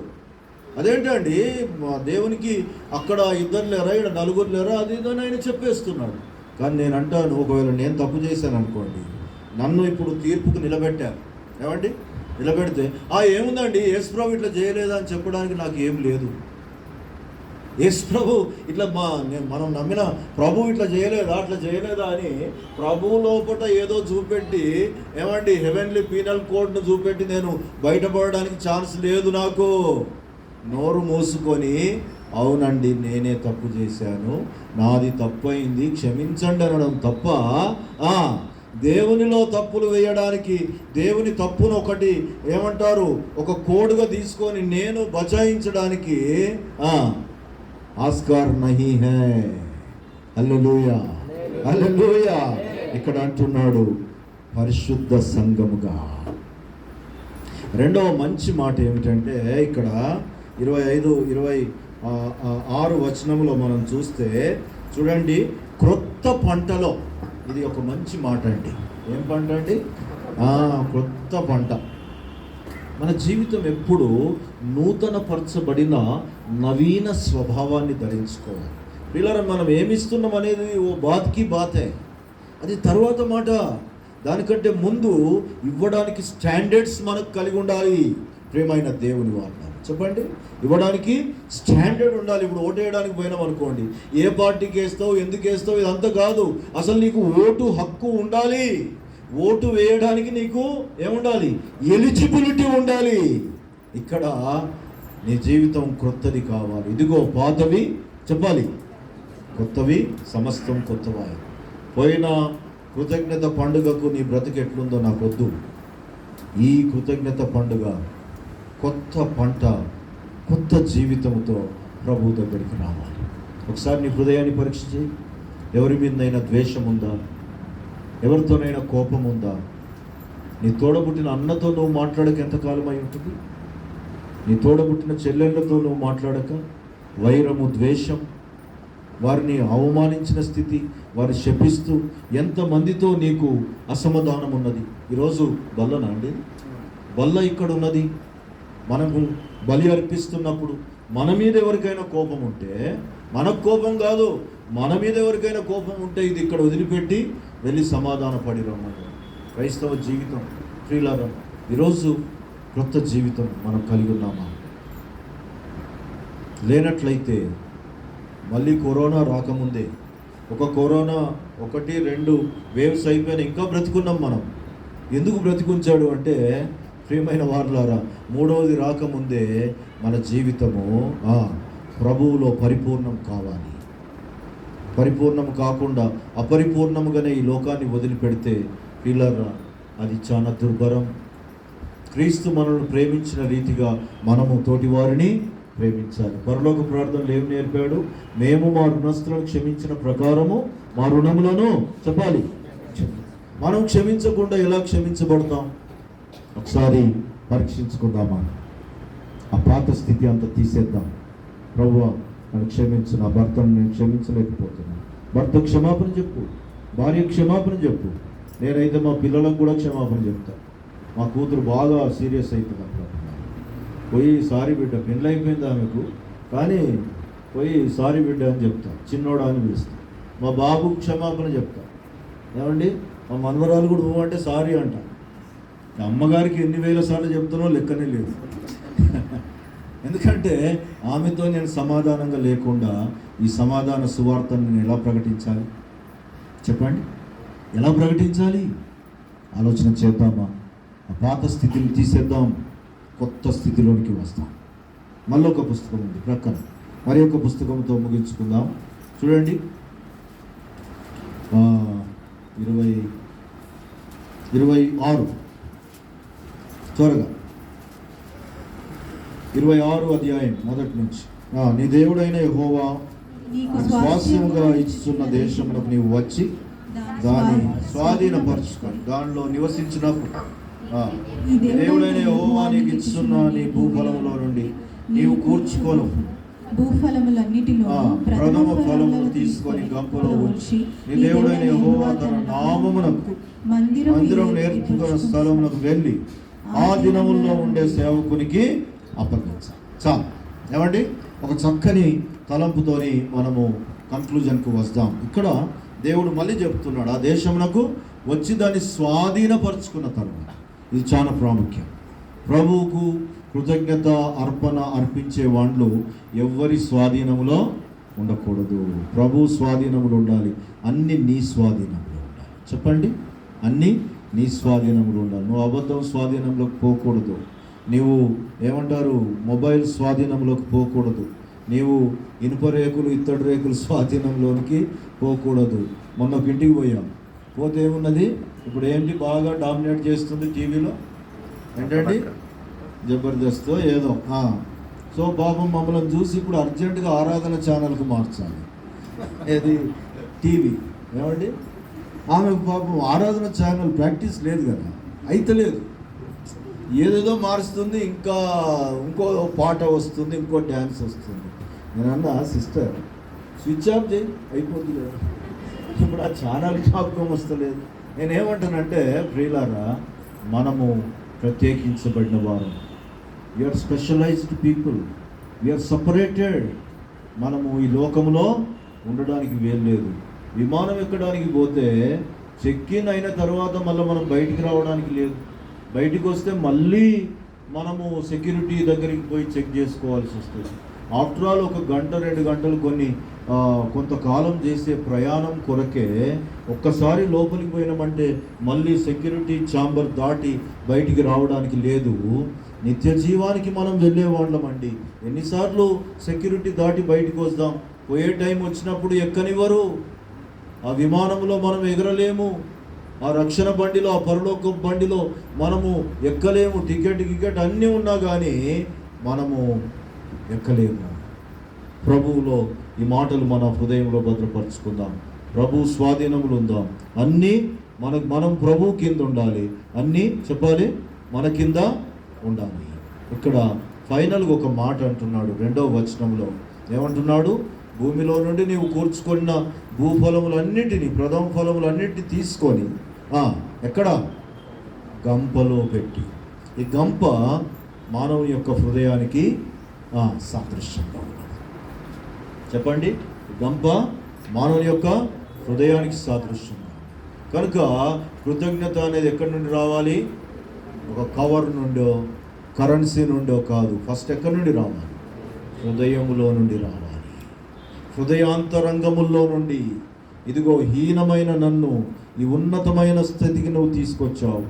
అదేంటండి దేవునికి అక్కడ ఇద్దరు లేరా, ఇక్కడ నలుగురు లేరా, అది ఇదని ఆయన చెప్పేస్తున్నాడు. కానీ నేను అంటాను, ఒకవేళ నేను తప్పు చేశాను అనుకోండి, నన్ను ఇప్పుడు తీర్పుకు నిలబెట్టారు, ఏమండి నిలబెడితే ఏముందండి యేసుప్రభు ఇట్లా చేయలేదా అని చెప్పడానికి నాకు ఏం లేదు. యేసుప్రభు ఇట్లా మనం నమ్మిన ప్రభు ఇట్లా చేయలేదా అట్లా చేయలేదా అని ప్రభువు లోపల ఏదో చూపెట్టి, ఏమండి హెవెన్లీ పీనల్ కోడ్ను చూపెట్టి నేను బయటపడడానికి ఛాన్స్ లేదు. నాకు నోరు మూసుకొని అవునండి నేనే తప్పు చేశాను, నాది తప్పు అయింది, క్షమించండి అనడం తప్ప దేవునిలో తప్పులు వేయడానికి, దేవుని తప్పును ఒకటి ఏమంటారు ఒక కోడ్గా తీసుకొని నేను బచాయించడానికి ఆస్కార్ నహీ హై. హల్లెలూయా హల్లెలూయా. ఇక్కడ అంటున్నాడు పరిశుద్ధ సంఘముగా. రెండవ మంచి మాట ఏమిటంటే ఇక్కడ 25-26 వచనంలో మనం చూస్తే చూడండి, క్రొత్త పంటలో, ఇది ఒక మంచి మాట అండి. ఏం పంట అండి? క్రొత్త పంట. మన జీవితం ఎప్పుడు నూతనపరచబడిన నవీన స్వభావాన్ని ధరించుకోవాలి. పిల్లలు మనం ఏమిస్తున్నాం అనేది ఓ బాత్కి బాతే, అది తర్వాత మాట. దానికంటే ముందు ఇవ్వడానికి స్టాండర్డ్స్ మనకు కలిగి ఉండాలి. ప్రియమైన దేవుని వారు చెప్పండి, ఇవ్వడానికి స్టాండర్డ్ ఉండాలి. ఇప్పుడు ఓటు వేయడానికి పోయినాం అనుకోండి, ఏ పార్టీకి వేస్తావు, ఎందుకు వేస్తావు, ఇదంతా కాదు. అసలు నీకు ఓటు హక్కు ఉండాలి. ఓటు వేయడానికి నీకు ఏముండాలి? ఎలిజిబిలిటీ ఉండాలి. ఇక్కడ నీ జీవితం క్రొత్తది కావాలి. ఇదిగో పాతవి చెప్పాలి, కొత్తవి సమస్తం కొత్తవాయి. పోయిన కృతజ్ఞత పండుగకు నీ బ్రతుకు ఎట్లుందో నాకు వద్దు. ఈ కృతజ్ఞత పండుగ కొత్త పంట, కొత్త జీవితంతో ప్రభు దగ్గరికి రావాలి. ఒకసారి నీ హృదయాన్ని పరీక్ష చేయి. ఎవరి మీదైనా ద్వేషం ఉందా? ఎవరితోనైనా కోపం ఉందా? నీ తోడబుట్టిన అన్నతో నువ్వు మాట్లాడక ఎంతకాలం అయి ఉంటుంది? నీ తోడబుట్టిన చెల్లెళ్ళతో నువ్వు మాట్లాడక వైరము, ద్వేషం, వారిని అవమానించిన స్థితి, వారిని శపిస్తూ ఎంతమందితో నీకు అసమాధానం ఉన్నది? ఈరోజు బల్లనా అండి? బల్ల ఇక్కడ ఉన్నది. మనకు బలి అర్పిస్తున్నప్పుడు మన మీద ఎవరికైనా కోపం ఉంటే, మనకు కోపం కాదు, మన మీద ఎవరికైనా కోపం ఉంటే ఇది ఇక్కడ వదిలిపెట్టి వెళ్ళి సమాధాన పడి రమ్మని. క్రైస్తవ జీవితం ప్రియులారా, ఈరోజు క్రొత్త జీవితం మనం కలిగి ఉన్నామా? లేనట్లయితే మళ్ళీ కరోనా రాకముందే, ఒక కరోనా 1-2 వేవ్స్ అయిపోయినా ఇంకా బ్రతికున్నాం మనం. ఎందుకు బ్రతికుంచాడు అంటే, ప్రియమైన వారులారా, 3వది రాకముందే మన జీవితము ప్రభువులో పరిపూర్ణం కావాలి. పరిపూర్ణం కాకుండా అపరిపూర్ణముగానే ఈ లోకాన్ని వదిలిపెడితే పిల్లరా, అది చాలా దుర్భరం. క్రీస్తు మనల్ని ప్రేమించిన రీతిగా మనము తోటి వారిని ప్రేమించాలి. పరలోక ప్రార్థనలు ఏం నేర్పాడు? మేము మా రుణస్తులను క్షమించిన ప్రకారము మా రుణములను చెప్పాలి. మనం క్షమించకుండా ఎలా క్షమించబడతాం? ఒకసారి పరీక్షించుకుందామా? ఆ పాత స్థితి అంతా తీసేద్దాం. ప్రభువా నన్ను క్షమించు, నా భర్తను నేను క్షమించలేకపోతున్నాను. భర్త క్షమాపణ చెప్పు, భార్య క్షమాపణ చెప్పు. నేనైతే మా పిల్లలకు కూడా క్షమాపణ చెప్తాను. మా కూతురు బాగా సీరియస్ అవుతుంది అప్పుడు, పోయి సారీ బిడ్డ, పెళ్ళి అయిపోయింది ఆమెకు, కానీ పోయి సారీ బిడ్డ అని చెప్తా, చిన్నోడా అని పిలుస్తా. మా బాబుకు క్షమాపణ చెప్తా. ఏమండి, మా మనవరాలు కూడా నువ్వు అంటే సారీ అంట. అమ్మగారికి ఎన్ని వేల సార్లు చెప్తానో లెక్కనే లేదు. ఎందుకంటే ఆమెతో నేను సమాధానంగా లేకుండా ఈ సమాధాన సువార్తను నేను ఎలా ప్రకటించాలి? చెప్పండి, ఎలా ప్రకటించాలి? ఆలోచన చేద్దామా? ఆ పాత స్థితిని తీసేద్దాం, కొత్త స్థితిలోనికి వస్తాం. మళ్ళీ ఒక పుస్తకం ఉంది ప్రక్కన, మరి ఒక పుస్తకంతో ముగించుకుందాం. చూడండి, 26 త్వరగా 26 అధ్యాయం మొదటి నుంచి. నీ దేవుడైన యెహోవా స్వాస్యముగా ఇచ్చుతున్న దేశమునకు నీవు వచ్చి దాన్ని స్వాధీనపరచుకొని దానిలో నివసించినప్పుడు దేవుడైన యెహోవా నీకు ఇచ్చుతున్న నీ భూఫలములో నుండి నీవు కూర్చుకొను భూఫలములన్నిటిలో ప్రథమ ఫలములు తీసుకొని గంపలో ఉంచి నీ దేవుడైన యెహోవా తన నామమునకు మందిరం నేర్పుకున్న స్థలమునకు వెళ్ళి ఆ దినముల్లో ఉండే సేవకునికి అప్పగించాలి. చాలు. ఏమండి, ఒక చక్కని తలంపుతోని మనము కంక్లూజన్కు వస్తాం. ఇక్కడ దేవుడు మళ్ళీ చెప్తున్నాడు, ఆ దేశమునకు వచ్చి దాన్ని స్వాధీనపరుచుకున్న తర్వాత, ఇది చాలా ప్రాముఖ్యం. ప్రభువుకు కృతజ్ఞత అర్పణ అర్పించే వాళ్ళు ఎవరి స్వాధీనంలో ఉండకూడదు. ప్రభు స్వాధీనములు ఉండాలి. అన్ని నీ స్వాధీనంలో ఉండాలి. చెప్పండి, అన్నీ నీ స్వాధీనంలో ఉండాలి. నువ్వు అబద్ధం స్వాధీనంలోకి పోకూడదు. నీవు ఏమంటారు, మొబైల్ స్వాధీనంలోకి పోకూడదు. నీవు ఇనుప రేకులు ఇత్తడి రేకులు స్వాధీనంలోనికి పోకూడదు. మొన్న ఒక ఇంటికి పోయాం, పోతే ఏమున్నది, ఇప్పుడు ఏంటి బాగా డామినేట్ చేస్తుంది టీవీలో, ఏంటండి జబర్దస్త్ ఏదో. సో పాపం మమ్మల్ని చూసి ఇప్పుడు అర్జెంటుగా ఆరాధన ఛానల్కి మార్చాలి, ఏది టీవీ. ఏమండి, ఆమెకు పాపం ఆరాధన ఛానల్ ప్రాక్టీస్ లేదు కదా, అయితే లేదు, ఏదేదో మారుస్తుంది, ఇంకా ఇంకో పాట వస్తుంది, ఇంకో డ్యాన్స్ వస్తుంది. నేను అన్నా, సిస్టర్ స్విచ్ ఆఫ్ చేయి, అయిపోతుంది కదా. ఇప్పుడు ఆ ఛానల్ జ్ఞాపకం వస్తలేదు. నేనేమంటానంటే, ప్రియులారా, మనము ప్రత్యేకించబడిన వారు, we are specialised people, we are separated. మనము ఈ లోకంలో ఉండడానికి వీల్లేదు. విమానం ఎక్కడానికి పోతే చెక్ ఇన్ అయిన తర్వాత మళ్ళీ మనం బయటికి రావడానికి లేదు. బయటికి వస్తే మళ్ళీ మనము సెక్యూరిటీ దగ్గరికి పోయి చెక్ చేసుకోవాల్సి వస్తుంది. ఆఫ్టర్ ఆల్ ఒక గంట 2 గంటలు కొంతకాలం చేసే ప్రయాణం కొరకే ఒక్కసారి లోపలికి పోయినామంటే మళ్ళీ సెక్యూరిటీ ఛాంబర్ దాటి బయటికి రావడానికి లేదు. నిత్య జీవానికి మనం వెళ్ళేవాళ్ళమండి. ఎన్నిసార్లు సెక్యూరిటీ దాటి బయటికి వస్తాం, పోయే టైం వచ్చినప్పుడు ఎక్కనివ్వరు. ఆ విమానంలో మనం ఎగరలేము, ఆ రక్షణ బండిలో, ఆ పరలోక బండిలో మనము ఎక్కలేము. టికెట్ అన్నీ ఉన్నా కానీ మనము ఎక్కలేము. ప్రభువులో ఈ మాటలు మన హృదయంలో భద్రపరుచుకుందాం. ప్రభు స్వాధీనములు ఉందాం. అన్నీ మనం ప్రభు కింద ఉండాలి. అన్నీ చెప్పాలి, మన కింద ఉండాలి. ఇక్కడ ఫైనల్గా ఒక మాట అంటున్నాడు 2వ వచనంలో. ఏమంటున్నాడు, భూమిలో నుండి నీవు కూర్చుకున్న భూఫలములన్నిటినీ, ప్రథమ ఫలములన్నిటినీ తీసుకొని ఎక్కడ, గంపలో పెట్టి. ఈ గంప మానవుని యొక్క హృదయానికి సాదృశ్యంగా ఉన్నది. చెప్పండి, గంప మానవుని యొక్క హృదయానికి సాదృశ్యంగా. కనుక కృతజ్ఞత అనేది ఎక్కడి నుండి రావాలి? ఒక కవర్ నుండో కరెన్సీ నుండో కాదు. ఫస్ట్ ఎక్కడి నుండి రావాలి? హృదయములో నుండి రావాలి. హృదయాంతరంగముల్లో నుండి. ఇదిగో, హీనమైన నన్ను ఈ ఉన్నతమైన స్థితికి నువ్వు తీసుకొచ్చావు.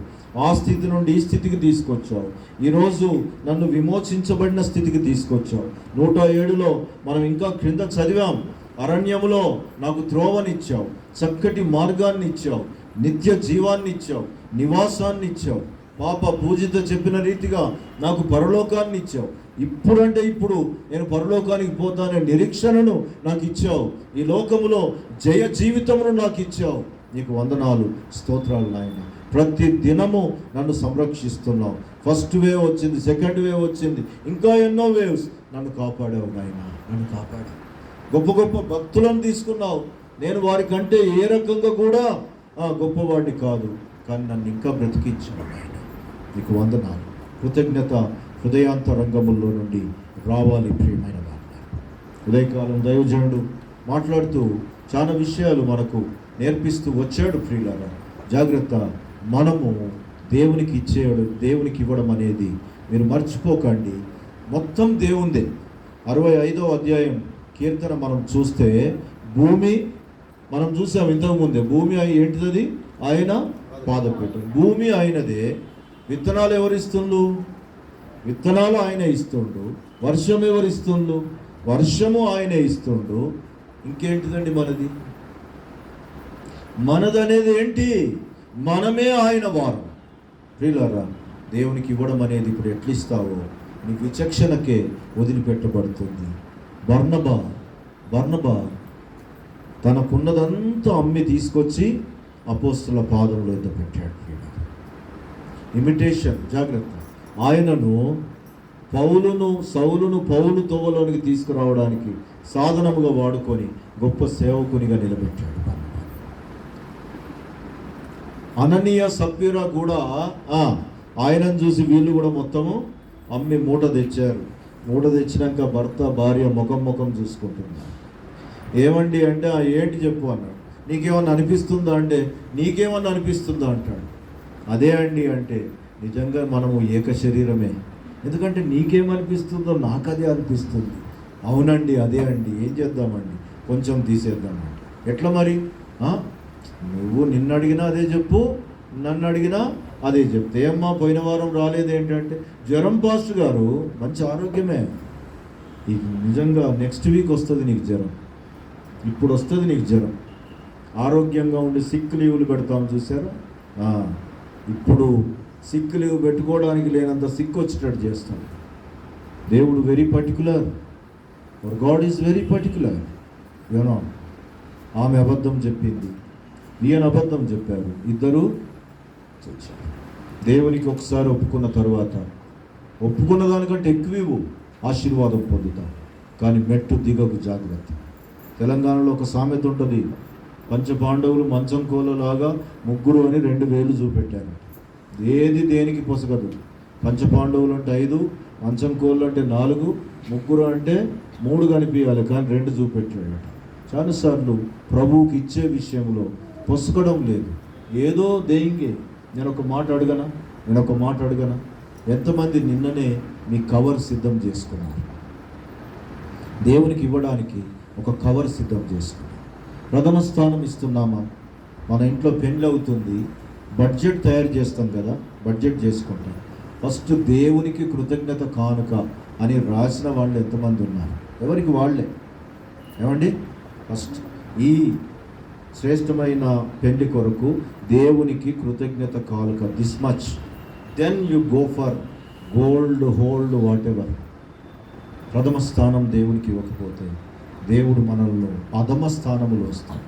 ఆ స్థితి నుండి ఈ స్థితికి తీసుకొచ్చావు. ఈరోజు నన్ను విమోచించబడిన స్థితికి తీసుకొచ్చావు. 107లో మనం ఇంకా క్రింద చదివాం, అరణ్యములో నాకు త్రోవనిచ్చావు, చక్కటి మార్గాన్ని ఇచ్చావు, నిత్య జీవాన్ని ఇచ్చావు, నివాసాన్ని ఇచ్చావు. పాప పూజిత చెప్పిన రీతిగా నాకు పరలోకాన్ని ఇచ్చావు. ఇప్పుడంటే ఇప్పుడు నేను పరలోకానికి పోతానే నిరీక్షణను నాకు ఇచ్చావు. ఈ లోకములో జయ జీవితమును నాకు ఇచ్చావు. నీకు వందనాలు, స్తోత్రాలు నాయన. ప్రతి దినము నన్ను సంరక్షిస్తున్నావు. ఫస్ట్ వేవ్ వచ్చింది, సెకండ్ వేవ్ వచ్చింది, ఇంకా ఎన్నో వేవ్స్. నన్ను కాపాడావు నాయన, నన్ను కాపాడావు. గొప్ప గొప్ప భక్తులను తీసుకున్నావు. నేను వారికంటే ఏ రకంగా కూడా గొప్పవాడిని కాదు, కానీ నన్ను ఇంకా బ్రతికించావు నాయన. నీకు వందనాలు. కృతజ్ఞత హృదయాంతరంగముల్లో నుండి రావాలి. ప్రియమైన వారు, ఉదయకాలం దైవజనుడు మాట్లాడుతూ చాలా విషయాలు మనకు నేర్పిస్తూ వచ్చాడు. ప్రియులారా, జాగ్రత్త. మనము దేవునికి ఇవ్వడం అనేది మీరు మర్చిపోకండి. మొత్తం దేవుందే. 65వ అధ్యాయం కీర్తన మనం చూస్తే, భూమి మనం చూసాం ఇంతకుముందే. భూమి ఏంటిది? ఆయన పాదపీఠం. భూమి ఆయనదే. విత్తనాలు ఎవరిస్తుండు? విత్తనాలు ఆయన ఇస్తుండు. వర్షం ఎవరిస్తుండు? వర్షము ఆయనే ఇస్తుండు. ఇంకేంటిదండి మనది? మనదనేది ఏంటి? మనమే ఆయన వారు. ప్రియులారా, దేవునికి ఇవ్వడం అనేది ఇప్పుడు ఎట్లిస్తావో నీ విచక్షణకే వదిలిపెట్టబడుతుంది. బర్నబా తనకున్నదంతా అమ్మి తీసుకొచ్చి అపోస్తల పాదముల వద్ద పెట్టాడు. ఇమిటేషన్, జాగ్రత్త. ఆయనను సౌలును పౌలు తోవలోనికి తీసుకురావడానికి సాధనముగా వాడుకొని గొప్ప సేవకునిగా నిలబెట్టాడు. అననీయ సప్ఫీరా కూడా ఆయనను చూసి వీళ్ళు కూడా మొత్తము అమ్మి మూట తెచ్చారు. మూట తెచ్చినాక భర్త భార్య ముఖం చూసుకుంటున్నారు. ఏమండి అంటే ఏంటి చెప్పు అన్నాడు. నీకేమన్నా అనిపిస్తుందా అంటే నీకేమన్నా అనిపిస్తుందా అంటాడు. అదే అండి అంటే నిజంగా మనము ఏక శరీరమే, ఎందుకంటే నీకేమనిపిస్తుందో నాకు అదే అనిపిస్తుంది. అవునండి అదే అండి, ఏం చేద్దామండి, కొంచెం తీసేద్దామండి. ఎట్లా మరి? నువ్వు నిన్ను అడిగినా అదే చెప్పు, నన్ను అడిగినా అదే చెప్తే ఏమ్మా పోయిన వారం రాలేదు ఏంటంటే జ్వరం పాస్టర్ గారు, మంచి ఆరోగ్యమే, ఇది నిజంగా నెక్స్ట్ వీక్ వస్తుంది నీకు జ్వరం, ఇప్పుడు వస్తుంది నీకు జ్వరం. ఆరోగ్యంగా ఉండి సిక్ లీవ్లు పెడతాం చూసారా? ఇప్పుడు సిక్ లీవ్ పెట్టుకోవడానికి లేనంత సిక్ వచ్చేటట్టు చేస్తాం. దేవుడు very particular, hour God is very particular. You know, ఆమె అబద్ధం చెప్పింది, ఈయన అబద్ధం చెప్పారు, ఇద్దరు చచ్చారు. దేవునికి ఒకసారి ఒప్పుకున్న తర్వాత ఒప్పుకున్న దానికంటే ఎక్కువ ఆశీర్వాదం పొందుతాం. కానీ మెట్టు దిగకు జాగ్రత్త. తెలంగాణలో ఒక సామెత ఉంటుంది, పంచపాండవులు మంచం కోలలాగా ముగ్గురు అని 2 వేలు చూపెట్టారు. ఏది దేనికి పొసగదు. పంచపాండవులు అంటే 5, మంచం కోళ్ళు అంటే 4, ముగ్గురు అంటే 3 కనిపించాలి, కానీ 2 చూపెట్టాడు. చాలాసార్లు ప్రభువుకి ఇచ్చే విషయంలో పొసగడం లేదు, ఏదో దేయింగే. నేను ఒక మాట అడగనా, ఎంతమంది నిన్ననే మీ కవర్ సిద్ధం చేసుకున్నారు? దేవునికి ఇవ్వడానికి ఒక కవర్ సిద్ధం చేసుకున్నాం. ప్రథమ స్థానం ఇస్తున్నామా? మన ఇంట్లో పెళ్ళి అవుతుంది, బడ్జెట్ తయారు చేస్తాం కదా, బడ్జెట్ చేసుకుంటాం. ఫస్ట్ దేవునికి కృతజ్ఞత కానుక అని రాసిన వాళ్ళు ఎంతమంది ఉన్నారు? ఎవరికి వాళ్ళే. ఏమండి, ఫస్ట్ ఈ శ్రేష్టమైన పెళ్లి కొరకు దేవునికి కృతజ్ఞత కానుక, this much, then you go for gold, hold, whatever. ప్రథమ స్థానం దేవునికి ఇవ్వకపోతే దేవుడు మనల్ని అధమ స్థానములు వస్తాం.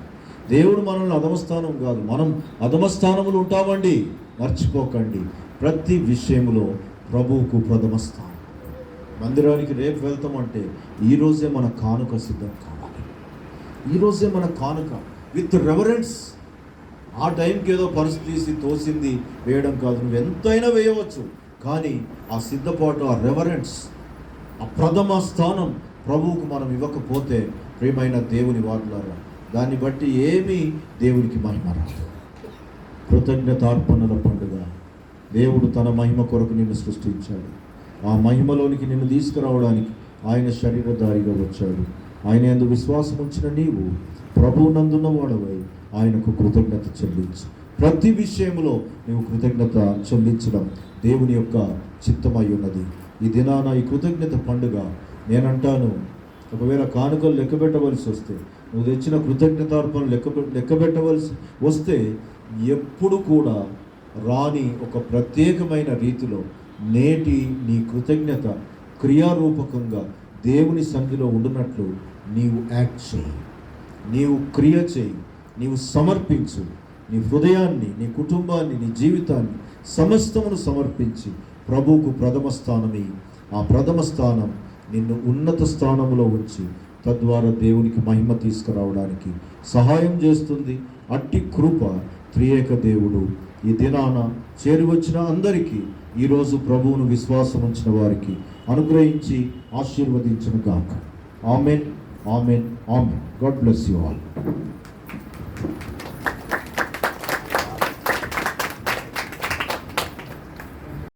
దేవుడు మనల్ని అధమ స్థానం కాదు, మనం అధమ స్థానములు ఉంటామండి. మర్చిపోకండి, ప్రతి విషయంలో ప్రభువుకు ప్రథమ స్థానం. మందిరానికి రేపు వెళ్తామంటే ఈరోజే మన కానుక సిద్ధం కావాలి. ఈరోజే మన కానుక విత్ రెవరెన్స్. ఆ టైంకి ఏదో పర్సు తీసి తోసింది వేయడం కాదు, నువ్వు ఎంతైనా వేయవచ్చు, కానీ ఆ సిద్ధపాటు, ఆ రెవరెన్స్, ఆ ప్రథమ స్థానం ప్రభువుకు మనం ఇవ్వకపోతే ప్రియమైన దేవుని వాదులారా, దాన్ని బట్టి ఏమీ దేవునికి మహిమ రాదు. కృతజ్ఞతార్పణల పండుగ. దేవుడు తన మహిమ కొరకు నిన్ను సృష్టించాడు. ఆ మహిమలోనికి నిన్ను తీసుకురావడానికి ఆయన శరీరధారిగా వచ్చాడు. ఆయన యందు విశ్వాసం ఉంచిన నీవు ప్రభువునందున్న వాడవై ఆయనకు కృతజ్ఞత చెల్లించు. ప్రతి విషయంలో నీవు కృతజ్ఞత చెల్లించడం దేవుని యొక్క చిత్తమై ఉన్నది. ఈ దినాన ఈ కృతజ్ఞత పండుగ, నేనంటాను, ఒకవేళ కానుకలు లెక్క పెట్టవలసి వస్తే, నువ్వు తెచ్చిన కృతజ్ఞతార్పణ లెక్క పెట్టవలసి వస్తే, ఎప్పుడు కూడా రాని ఒక ప్రత్యేకమైన రీతిలో నేటి నీ కృతజ్ఞత క్రియారూపకంగా దేవుని సన్నిధిలో ఉండునట్లు నీవు యాక్ట్ చేయి, నీవు క్రియ చేయి, నీవు సమర్పించు. నీ హృదయాన్ని, నీ కుటుంబాన్ని, నీ జీవితాన్ని సమస్తమును సమర్పించి ప్రభువుకు ప్రథమ స్థానమే. ఆ ప్రథమ స్థానం నిన్ను ఉన్నత స్థానంలో ఉంచి తద్వారా దేవునికి మహిమ తీసుకురావడానికి సహాయం చేస్తుంది. అట్టి కృప త్రియేక దేవుడు ఈ దినాన చేరువచ్చిన అందరికీ, ఈరోజు ప్రభువును విశ్వాసం ఉంచిన వారికి అనుగ్రహించి ఆశీర్వదించును గాక. Amen, amen, amen. God bless you all.